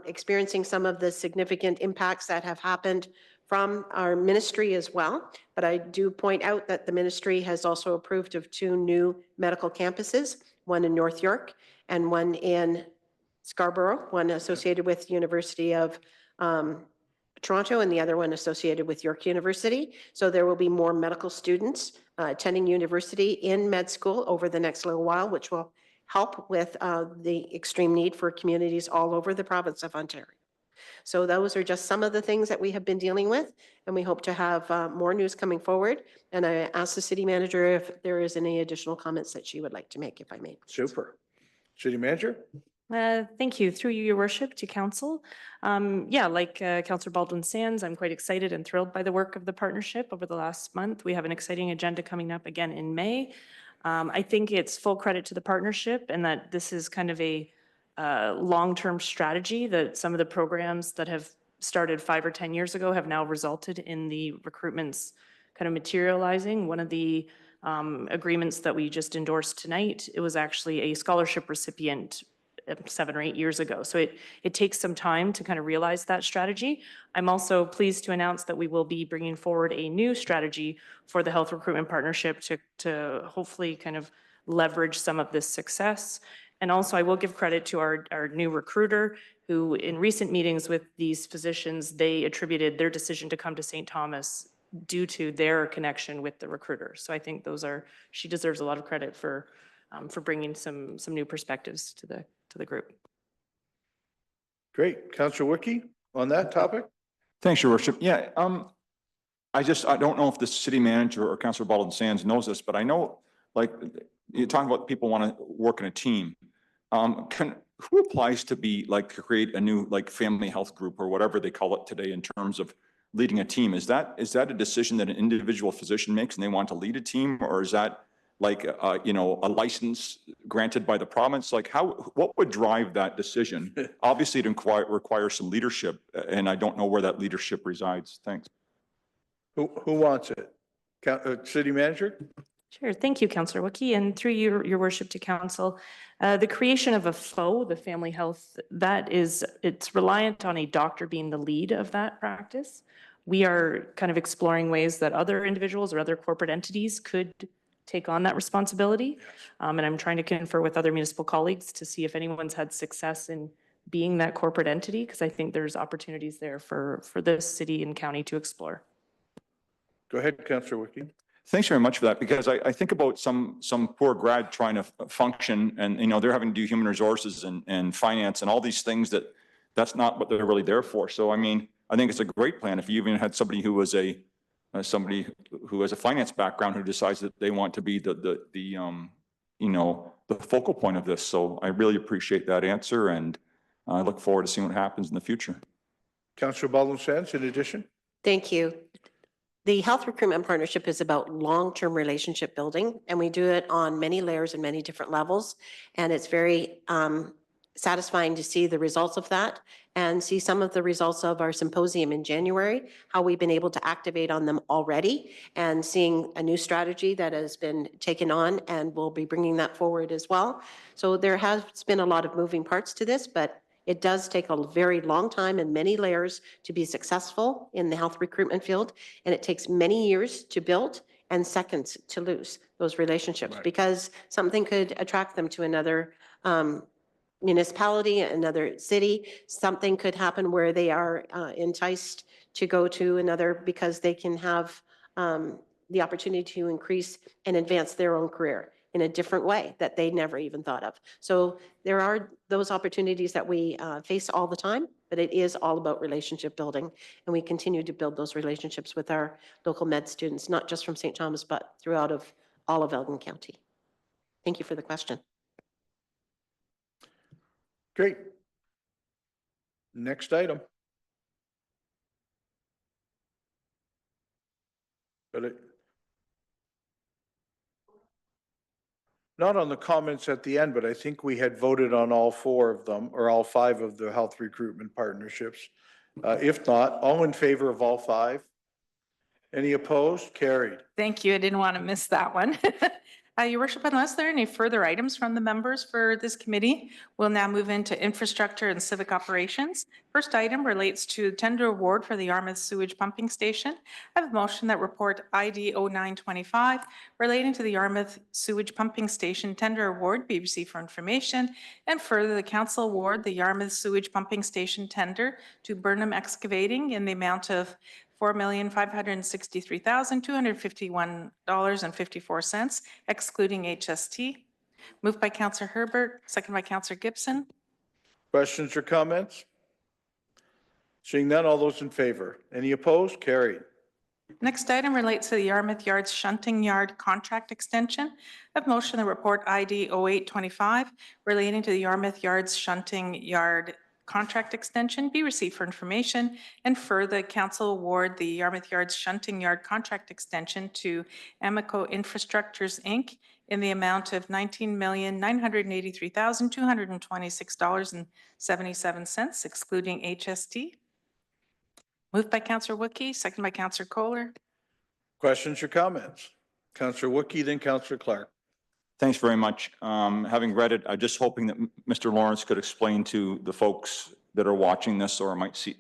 experiencing some of the significant impacts that have happened from our ministry as well. But I do point out that the ministry has also approved of 2 new medical campuses, one in North York and one in Scarborough, one associated with University of Toronto and the other one associated with York University. So there will be more medical students attending university in med school over the next little while, which will help with the extreme need for communities all over the province of Ontario. So those are just some of the things that we have been dealing with, and we hope to have more news coming forward. And I ask the city manager if there is any additional comments that she would like to make, if I may. Super. City Manager? Thank you. Through you, your worship, to council. Like Councillor Baldwin-Sands, I'm quite excited and thrilled by the work of the partnership over the last month. We have an exciting agenda coming up again in May. I think it's full credit to the partnership, and that this is kind of a long-term strategy, that some of the programs that have started 5 or 10 years ago have now resulted in the recruitments kind of materializing. One of the agreements that we just endorsed tonight, it was actually a scholarship recipient 7 or 8 years ago. So it takes some time to kind of realize that strategy. I'm also pleased to announce that we will be bringing forward a new strategy for the Health Recruitment Partnership to hopefully kind of leverage some of this success. And also I will give credit to our new recruiter who in recent meetings with these physicians, they attributed their decision to come to St. Thomas due to their connection with the recruiter. So I think she deserves a lot of credit for bringing some new perspectives to the group. Great. Councillor Wookie on that topic? Thanks, Your Worship. Yeah, I don't know if the city manager or Councillor Baldwin Sands knows this, but I know, like, you're talking about people want to work in a team. Who applies to be like, to create a new like family health group or whatever they call it today in terms of leading a team? Is that a decision that an individual physician makes and they want to lead a team, or is that like, you know, a license granted by the province? Like what would drive that decision? Obviously, it requires some leadership, and I don't know where that leadership resides. Thanks. Who wants it? City manager? Sure. Thank you, Councillor Wookie. And through your worship to council, the creation of a FO, the family health, it's reliant on a doctor being the lead of that practice. We are kind of exploring ways that other individuals or other corporate entities could take on that responsibility. And I'm trying to confer with other municipal colleagues to see if anyone's had success in being that corporate entity, because I think there's opportunities there for this city and county to explore. Go ahead, Councillor Wookie. Thanks very much for that, because I think about some poor grad trying to function, and, you know, they're having to do human resources and finance and all these things that's not what they're really there for. So, I mean, I think it's a great plan if you even had somebody who was somebody who has a finance background who decides that they want to be the you know, the focal point of this. So I really appreciate that answer, and I look forward to seeing what happens in the future. Councillor Baldwin Sands, in addition? Thank you. The Health Recruitment Partnership is about long-term relationship building, and we do it on many layers and many different levels. And it's very satisfying to see the results of that and see some of the results of our symposium in January, how we've been able to activate on them already, and seeing a new strategy that has been taken on, and we'll be bringing that forward as well. So there has been a lot of moving parts to this, but it does take a very long time and many layers to be successful in the health recruitment field, and it takes many years to build and seconds to lose those relationships, because something could attract them to another municipality, another city. Something could happen where they are enticed to go to another because they can have the opportunity to increase and advance their own career in a different way that they never even thought of. So there are those opportunities that we face all the time, but it is all about relationship building. And we continue to build those relationships with our local med students, not just from St. Thomas, but throughout all of Elgin County. Thank you for the question. Great. Next item. Not on the comments at the end, but I think we had voted on all 4 of them, or all 5 of the health recruitment partnerships. If not, all in favor of all 5? Any opposed? Carried. Thank you. I didn't want to miss that one. Your worship, unless there are any further items from the members for this committee, we'll now move into infrastructure and civic operations. First item relates to tender award for the Yarmouth Sewage Pumping Station. I have a motion that report ID 0925 relating to the Yarmouth Sewage Pumping Station tender award be received for information, and further the council award the Yarmouth Sewage Pumping Station tender to Burnham Excavating in the amount of $4,563,251.54, excluding HST. Moved by Councillor Herbert, second by Councillor Gibson. Questions or comments? Seeing none, all those in favor? Any opposed? Carried. Next item relates to the Yarmouth Yards Shunting Yard contract extension. I have motion that report ID 0825 relating to the Yarmouth Yards Shunting Yard contract extension be received for information, and further council award the Yarmouth Yards Shunting Yard contract extension to Amico Infrastructures, Inc. in the amount of $19,983,226.77, excluding HST. Moved by Councillor Wookie, second by Councillor Kohler. Questions or comments? Counselor Wookie, then Counselor Clark. Thanks very much. Having read it, I'm just hoping that Mr. Lawrence could explain to the folks that are watching this or might see,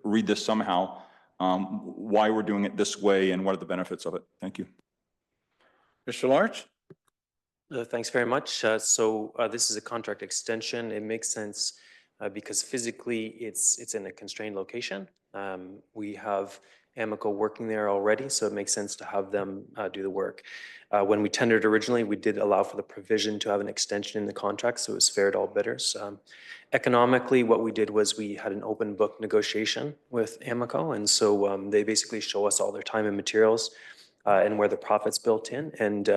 read this somehow, why we're doing it this way and what are the benefits of it. Thank you. Mr. Lawrence? Thanks very much. This is a contract extension. It makes sense because physically it's in a constrained location. We have Amico working there already, so it makes sense to have them do the work. When we tendered originally, we did allow for the provision to have an extension in the contract, so it was fair to all bidders. Economically, what we did was we had an open book negotiation with Amico, and so they basically show us all their time and materials and where the profit's built in, and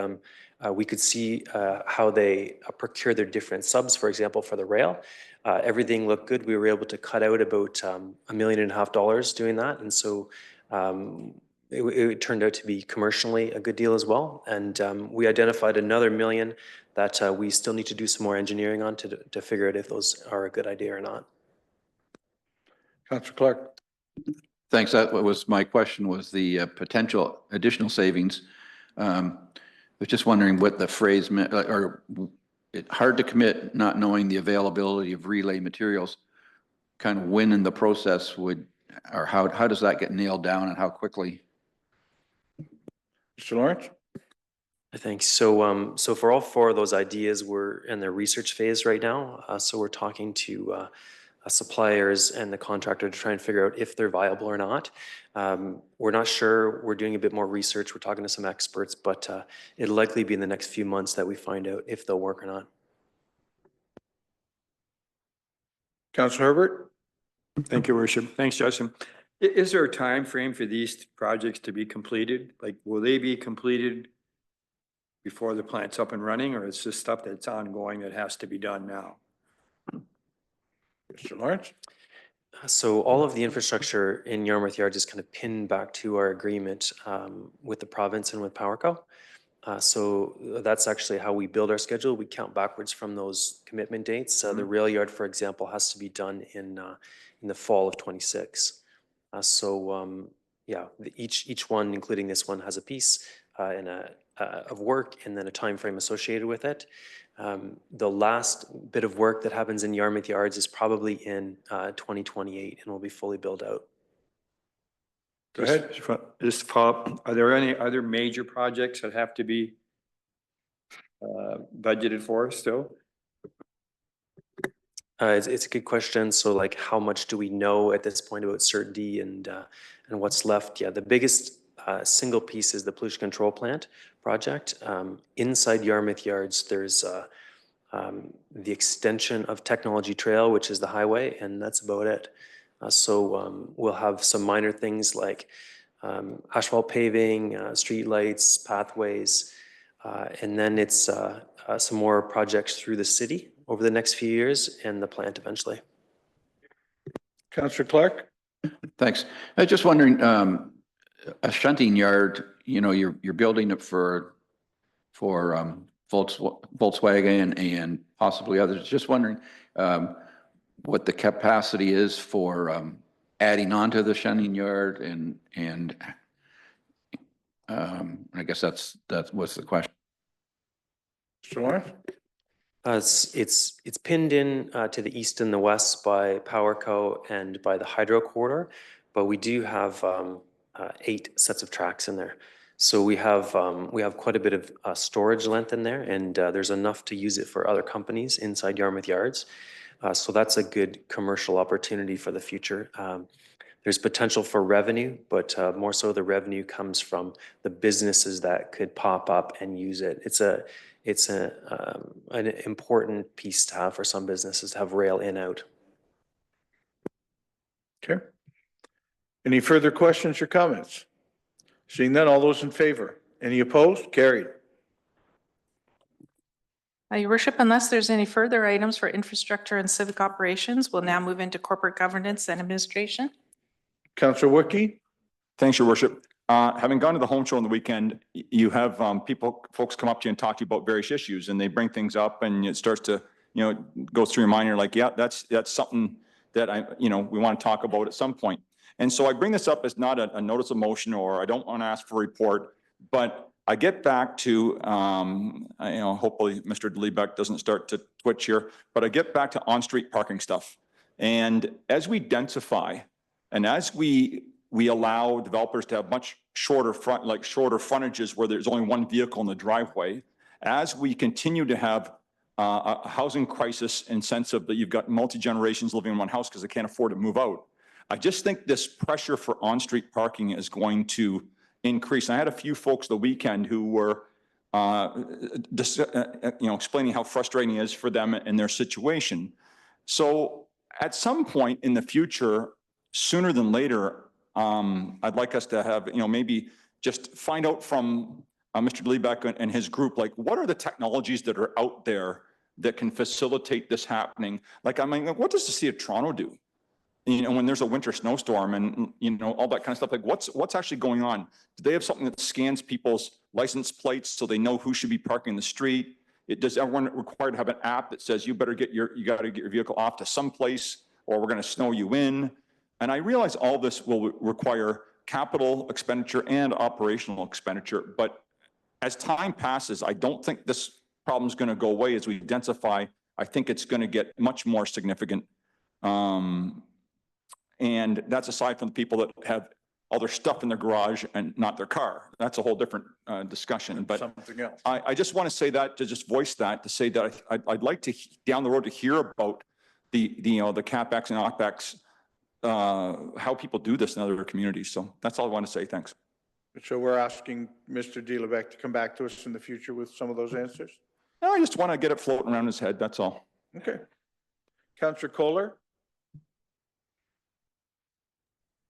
we could see how they procure their different subs, for example, for the rail. Everything looked good. We were able to cut out about $1.5 million doing that, and so it turned out to be commercially a good deal as well. And we identified another $1 million that we still need to do some more engineering on to figure out if those are a good idea or not. Councillor Clark. Thanks. That was my question, was the potential additional savings. I was just wondering what the phrase meant, or it's hard to commit not knowing the availability of relay materials. Kind of when in the process would, or how does that get nailed down and how quickly? Mr. Lawrence? Thanks. So for all four of those ideas, we're in the research phase right now. So we're talking to suppliers and the contractor to try and figure out if they're viable or not. We're not sure. We're doing a bit more research. We're talking to some experts, but it'll likely be in the next few months that we find out if they'll work or not. Councillor Herbert? Thank you, Worship. Thanks, Justin. Is there a time frame for these projects to be completed? Like, will they be completed before the plant's up and running, or is this stuff that's ongoing that has to be done now? Mr. Lawrence? So all of the infrastructure in Yarmouth Yards is kind of pinned back to our agreement with the province and with PowerCo. So that's actually how we build our schedule. We count backwards from those commitment dates. The rail yard, for example, has to be done in the fall of 26. Yeah, each one, including this one, has a piece of work and then a time frame associated with it. The last bit of work that happens in Yarmouth Yards is probably in 2028 and will be fully built out. Go ahead. Just to follow up, are there any other major projects that have to be budgeted for still? It's a good question. So like, how much do we know at this point about certainty and what's left? Yeah, the biggest single piece is the pollution control plant project. Inside Yarmouth Yards, there's the extension of Technology Trail, which is the highway, and that's about it. We'll have some minor things like asphalt paving, street lights, pathways, and then it's some more projects through the city over the next few years and the plant eventually. Councillor Clark? Thanks. I was just wondering, a shunting yard, you're building it for Volkswagen and possibly others. Just wondering what the capacity is for adding on to the shunting yard and I guess that's what's the question. Mr. Lawrence? It's pinned in to the east and the west by PowerCo and by the hydro corridor, but we do have 8 sets of tracks in there. So we have quite a bit of storage length in there, and there's enough to use it for other companies inside Yarmouth Yards. So that's a good commercial opportunity for the future. There's potential for revenue, but more so the revenue comes from the businesses that could pop up and use it. It's an important piece to have for some businesses to have rail in out. Okay. Any further questions or comments? Seeing none, all those in favor? Any opposed? Carried. Your worship, unless there's any further items for infrastructure and civic operations, we'll now move into corporate governance and administration. Councillor Wookie? Thanks, Your Worship. Having gone to the home show on the weekend, you have folks come up to you and talk to you about various issues, and they bring things up, and it starts to, go through your mind. You're like, yeah, that's something that we want to talk about at some point. And so I bring this up as not a notice of motion, or I don't want to ask for a report, but I get back to, hopefully Mr. Dlebeck doesn't start to twitch here, but I get back to on-street parking stuff. And as we densify and as we allow developers to have much shorter shorter frontages where there's only one vehicle in the driveway, as we continue to have a housing crisis in sense of that you've got multi-generations living in one house because they can't afford to move out. I just think this pressure for on-street parking is going to increase. I had a few folks the weekend who were explaining how frustrating it is for them in their situation. So at some point in the future, sooner than later, I'd like us to have, maybe just find out from Mr. Dlebeck and his group, like, what are the technologies that are out there that can facilitate this happening? Like, I mean, what does the city of Toronto do? When there's a winter snowstorm and, all that kind of stuff, like what's actually going on? Do they have something that scans people's license plates so they know who should be parking in the street? Does everyone require to have an app that says you got to get your vehicle off to someplace or we're going to snow you in? And I realize all this will require capital expenditure and operational expenditure, but as time passes, I don't think this problem is going to go away as we densify. I think it's going to get much more significant. And that's aside from the people that have all their stuff in their garage and not their car. That's a whole different discussion. But something else. I just want to say that, to just voice that, to say that I'd like to, down the road, to hear about the CapEx and OpEx, how people do this in other communities. So that's all I want to say. Thanks. So we're asking Mr. Dlebeck to come back to us in the future with some of those answers? No, I just want to get it floating around his head. That's all. Okay. Councillor Kohler?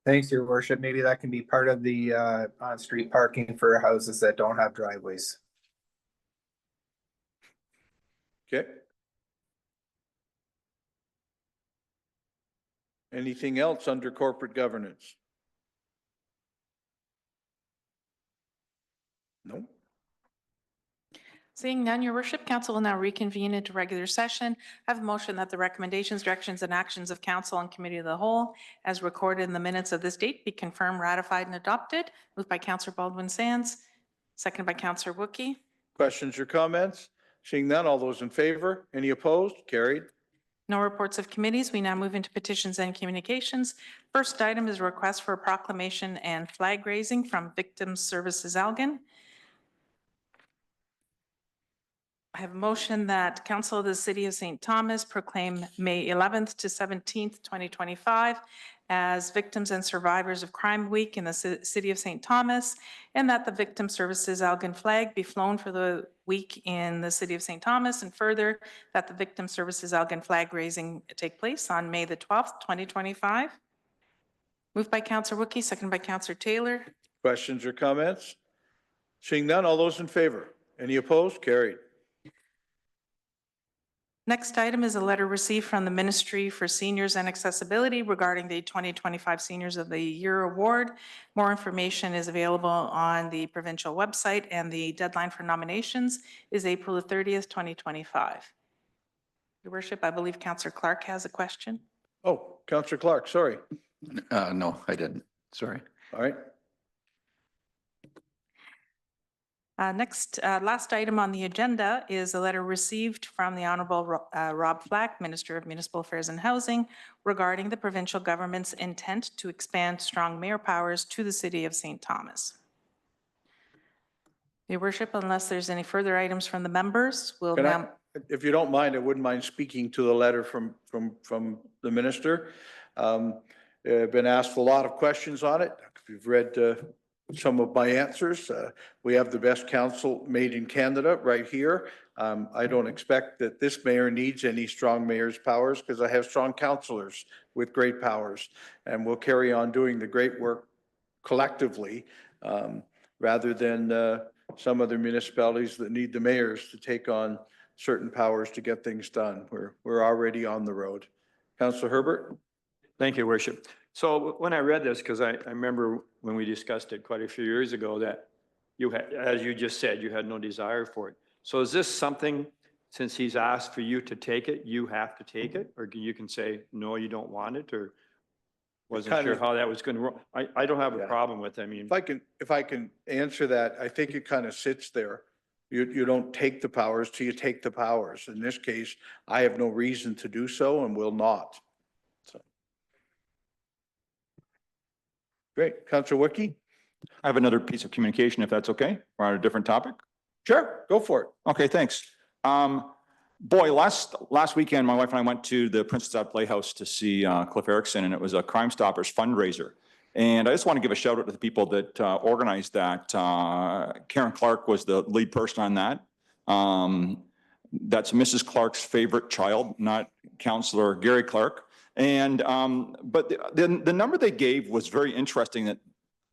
Thanks, Your Worship. Maybe that can be part of the on-street parking for houses that don't have driveways. Okay. Anything else under corporate governance? No. Seeing none, your worship, council will now reconvene into regular session. I have a motion that the recommendations, directions, and actions of council and committee of the whole, as recorded in the minutes of this date, be confirmed, ratified, and adopted. Moved by Councillor Baldwin Sands, seconded by Councillor Wookie. Questions or comments? Seeing none, all those in favor? Any opposed? Carried. No reports of committees. We now move into petitions and communications. First item is a request for a proclamation and flag raising from Victims Services Elgin. I have a motion that Council of the City of St. Thomas proclaim May 11th to 17th, 2025 as Victims and Survivors of Crime Week in the City of St. Thomas, and that the Victim Services Elgin flag be flown for the week in the City of St. Thomas, and further that the Victim Services Elgin flag raising take place on May the 12th, 2025. Moved by Councillor Wookie, seconded by Councillor Taylor. Questions or comments? Seeing none, all those in favor? Any opposed? Carried. Next item is a letter received from the Ministry for Seniors and Accessibility regarding the 2025 Seniors of the Year Award. More information is available on the provincial website, and the deadline for nominations is April the 30th, 2025. Your Worship, I believe Councillor Clark has a question. Oh, Councillor Clark, sorry. No, I didn't. Sorry. All right. Last item on the agenda is a letter received from the Honorable Rob Flack, Minister of Municipal Affairs and Housing, regarding the provincial government's intent to expand strong mayor powers to the City of St. Thomas. Your Worship, unless there's any further items from the members, we'll now. If you don't mind, I wouldn't mind speaking to the letter from the minister. I've been asked a lot of questions on it. If you've read some of my answers, we have the best council made in Canada right here. I don't expect that this mayor needs any strong mayor's powers because I have strong councillors with great powers, and we'll carry on doing the great work collectively rather than some other municipalities that need the mayors to take on certain powers to get things done. We're already on the road. Councillor Herbert. Thank you, Worship. So when I read this, because I remember when we discussed it quite a few years ago, that you had, as you just said, you had no desire for it. So is this something, since he's asked for you to take it, you have to take it? Or you can say, no, you don't want it? Or wasn't kind sure of- how that was going to work. I don't have a Yeah. problem with, I mean, If I can answer that, I think it kind of sits there. You don't take the powers till you take the powers. In this case, I have no reason to do so and will not. So. Great. Councillor Wiki? I have another piece of communication, if that's okay. We're on a different topic. Sure, go for it. Okay, thanks. Boy, last weekend, my wife and I went to the Princess Out Playhouse to see Cliff Erickson, and it was a Crime Stoppers fundraiser. And I just want to give a shout out to the people that organized that. Karen Clark was the lead person on that. That's Mrs. Clark's favorite child, not Councillor Gary Clark. And but the number they gave was very interesting.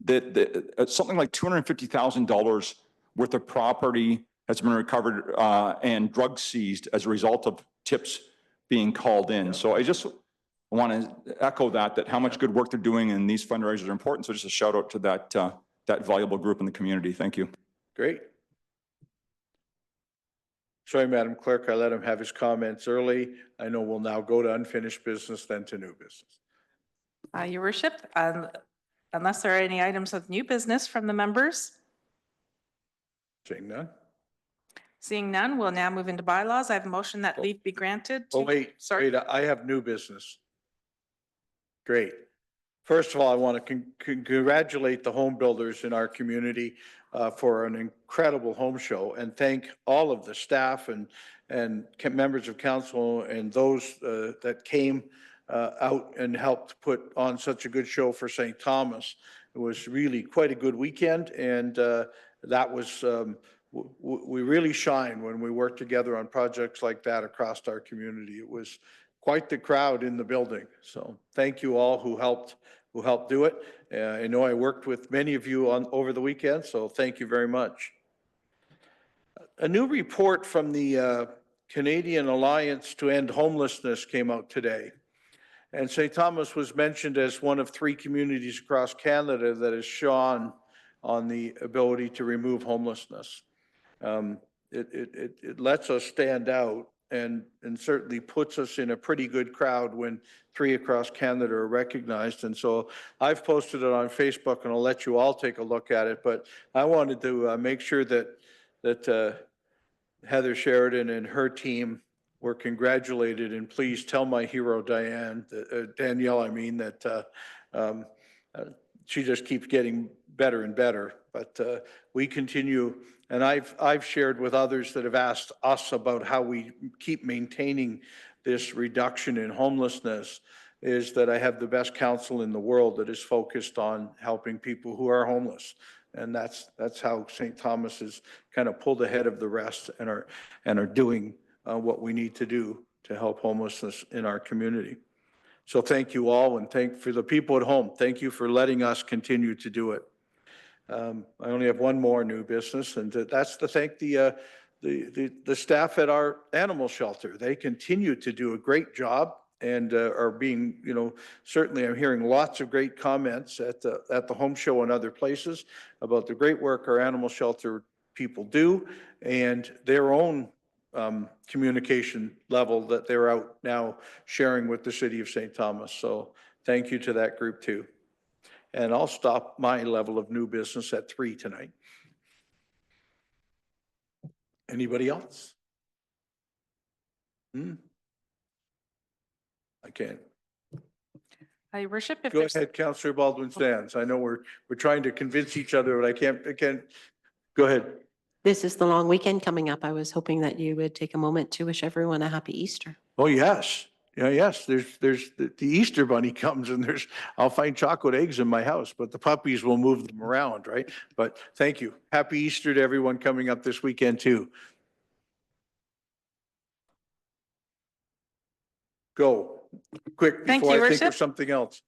That something like $250,000 worth of property has been recovered and drugs seized as a result of tips being called in. So I just want to echo that how much good work they're doing, and these fundraisers are important. So just a shout out to that valuable group in the community. Thank you. Great. Sorry, Madam Clerk, I let him have his comments early. I know we'll now go to unfinished business, then to new business. Your worship, unless there are any items of new business from the members. Seeing none? Seeing none, we'll now move into bylaws. I have a motion that leave be granted. Oh, wait, Sorry. wait, I have new business. Great. First of all, I want to congratulate the home builders in our community for an incredible home show, and thank all of the staff and members of council and those that came out and helped put on such a good show for St. Thomas. It was really quite a good weekend, and that was, we really shine when we work together on projects like that across our community. It was quite the crowd in the building. So thank you all who helped do it. I know I worked with many of you over the weekend, so thank you very much. A new report from the Canadian Alliance to End Homelessness came out today. And St. Thomas was mentioned as one of 3 communities across Canada that has shone on the ability to remove homelessness. It lets us stand out and certainly puts us in a pretty good crowd when 3 across Canada are recognized. And so I've posted it on Facebook, and I'll let you all take a look at it. But I wanted to make sure that Heather Sheridan and her team were congratulated, and please tell my hero Danielle, I mean, that she just keeps getting better and better. But we continue, and I've shared with others that have asked us about how we keep maintaining this reduction in homelessness, is that I have the best council in the world that is focused on helping people who are homeless. And that's how St. Thomas is kind of pulled ahead of the rest and are doing what we need to do to help homelessness in our community. So thank you all, and thank for the people at home. Thank you for letting us continue to do it. I only have one more new business, and that's to thank the staff at our animal shelter. They continue to do a great job and are being, certainly I'm hearing lots of great comments at the home show and other places about the great work our animal shelter people do, and their own communication level that they're out now sharing with the city of St. Thomas. So thank you to that group too. And I'll stop my level of new business at 3 tonight. Anybody else? I can't. Your worship, if Go there's ahead, Councillor Baldwin Stands. I know we're trying to convince each other, but I can't. Go ahead. This is the long weekend coming up. I was hoping that you would take a moment to wish everyone a happy Easter. Oh, yes. Yeah, yes. There's the Easter bunny comes, and I'll find chocolate eggs in my house, but the puppies will move them around, right? But thank you. Happy Easter to everyone coming up this weekend too. Go quick Thank before you, I think Worship. of something else.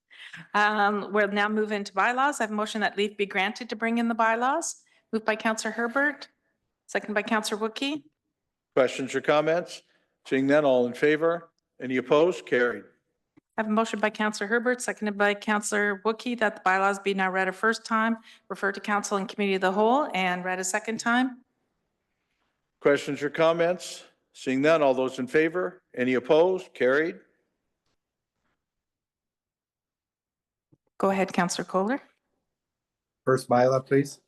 We'll now move into bylaws. I have a motion that leave be granted to bring in the bylaws. Moved by Councillor Herbert, second by Councillor Wookey. Questions or comments? Seeing none, all in favor? Any opposed? Carried. I have a motion by Councillor Herbert, seconded by Councillor Wookey, that the bylaws be now read a first time, referred to council and committee of the whole, and read a second time. Questions or comments? Seeing none, all those in favor? Any opposed? Carried. Go ahead, Councillor Kohler. First bylaw, please.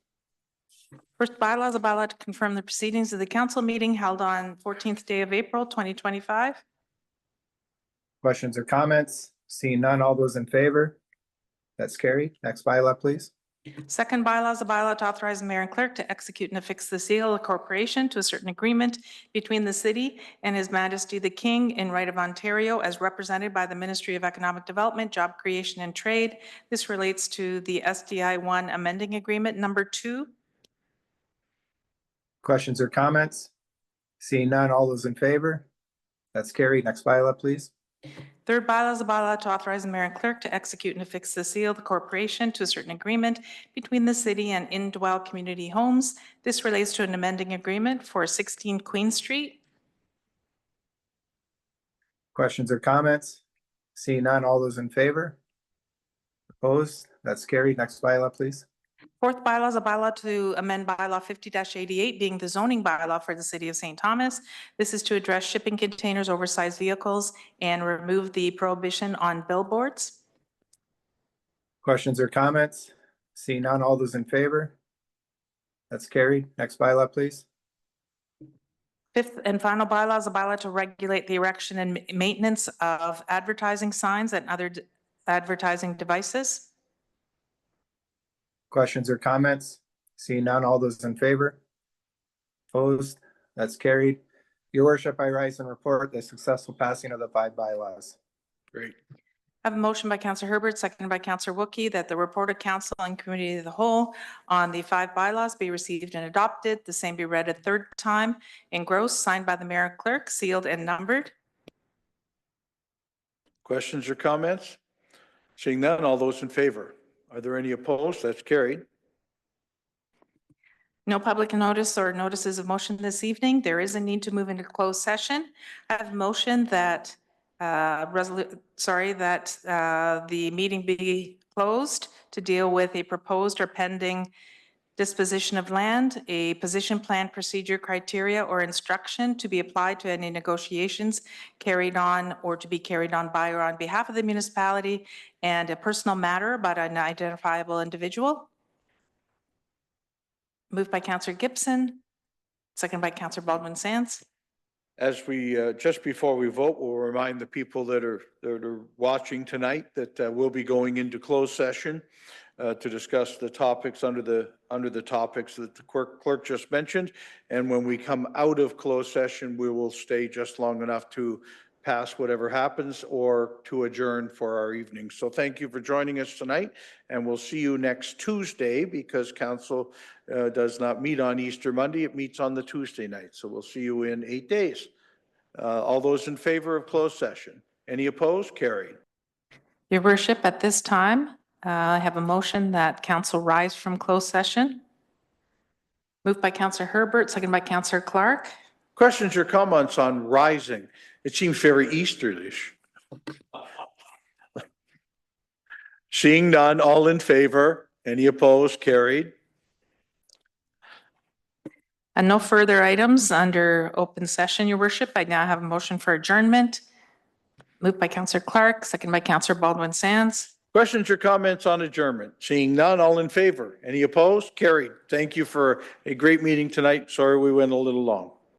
First bylaw is a bylaw to confirm the proceedings of the council meeting held on 14th day of April, 2025. Questions or comments? Seeing none, all those in favor? That's carried. Next bylaw, please. Second bylaw is a bylaw to authorize the mayor and clerk to execute and affix the seal of corporation to a certain agreement between the city and His Majesty the King in right of Ontario as represented by the Ministry of Economic Development, Job Creation and Trade. This relates to the SDI 1 amending agreement number 2. Questions or comments? Seeing none, all those in favor? That's carried. Next bylaw, please. Third bylaw is a bylaw to authorize the mayor and clerk to execute and affix the seal of the corporation to a certain agreement between the city and Indwell Community Homes. This relates to an amending agreement for 16 Queen Street. Questions or comments? Seeing none, all those in favor? Opposed? That's carried. Next bylaw, please. Fourth bylaw is a bylaw to amend bylaw 50-88, being the zoning bylaw for the city of St. Thomas. This is to address shipping containers, oversized vehicles, and remove the prohibition on billboards. Questions or comments? Seeing none, all those in favor? That's carried. Next bylaw, please. Fifth and final bylaw is a bylaw to regulate the erection and maintenance of advertising signs and other advertising devices. Questions or comments? Seeing none, all those in favor? Opposed? That's carried. Your worship, I rise and report the successful passing of the 5 bylaws. Great. I have a motion by Councillor Herbert, seconded by Councillor Wookie, that the report of council and committee of the whole on the 5 bylaws be received and adopted. The same be read a third time, engrossed, signed by the mayor and clerk, sealed and numbered. Questions or comments? Seeing none, all those in favor? Are there any opposed? That's carried. No public notice or notices of motion this evening. There is a need to move into closed session. I have a motion that the meeting be closed to deal with a proposed or pending disposition of land, a position plan procedure criteria or instruction to be applied to any negotiations carried on or to be carried on by or on behalf of the municipality, and a personal matter about an identifiable individual. Moved by Councillor Gibson, second by Councillor Baldwin Sands. As we, just before we vote, we'll remind the people that are watching tonight that we'll be going into closed session to discuss the topics under the topics that the clerk just mentioned. And when we come out of closed session, we will stay just long enough to pass whatever happens or to adjourn for our evening. So thank you for joining us tonight, and we'll see you next Tuesday because council does not meet on Easter Monday. It meets on the Tuesday night. So we'll see you in 8 days. All those in favor of closed session? Any opposed? Carried. Your worship, at this time, I have a motion that council rise from closed session. Moved by Councillor Herbert, second by Councillor Clark. Questions or comments on rising? It seems very Easterlish. Seeing none, all in favor? Any opposed? Carried. And no further items under open session, your worship. I now have a motion for adjournment. Moved by Councillor Clark, second by Councillor Baldwin Sands. Questions or comments on adjournment? Seeing none, all in favor? Any opposed? Carried. Thank you for a great meeting tonight. Sorry we went a little long.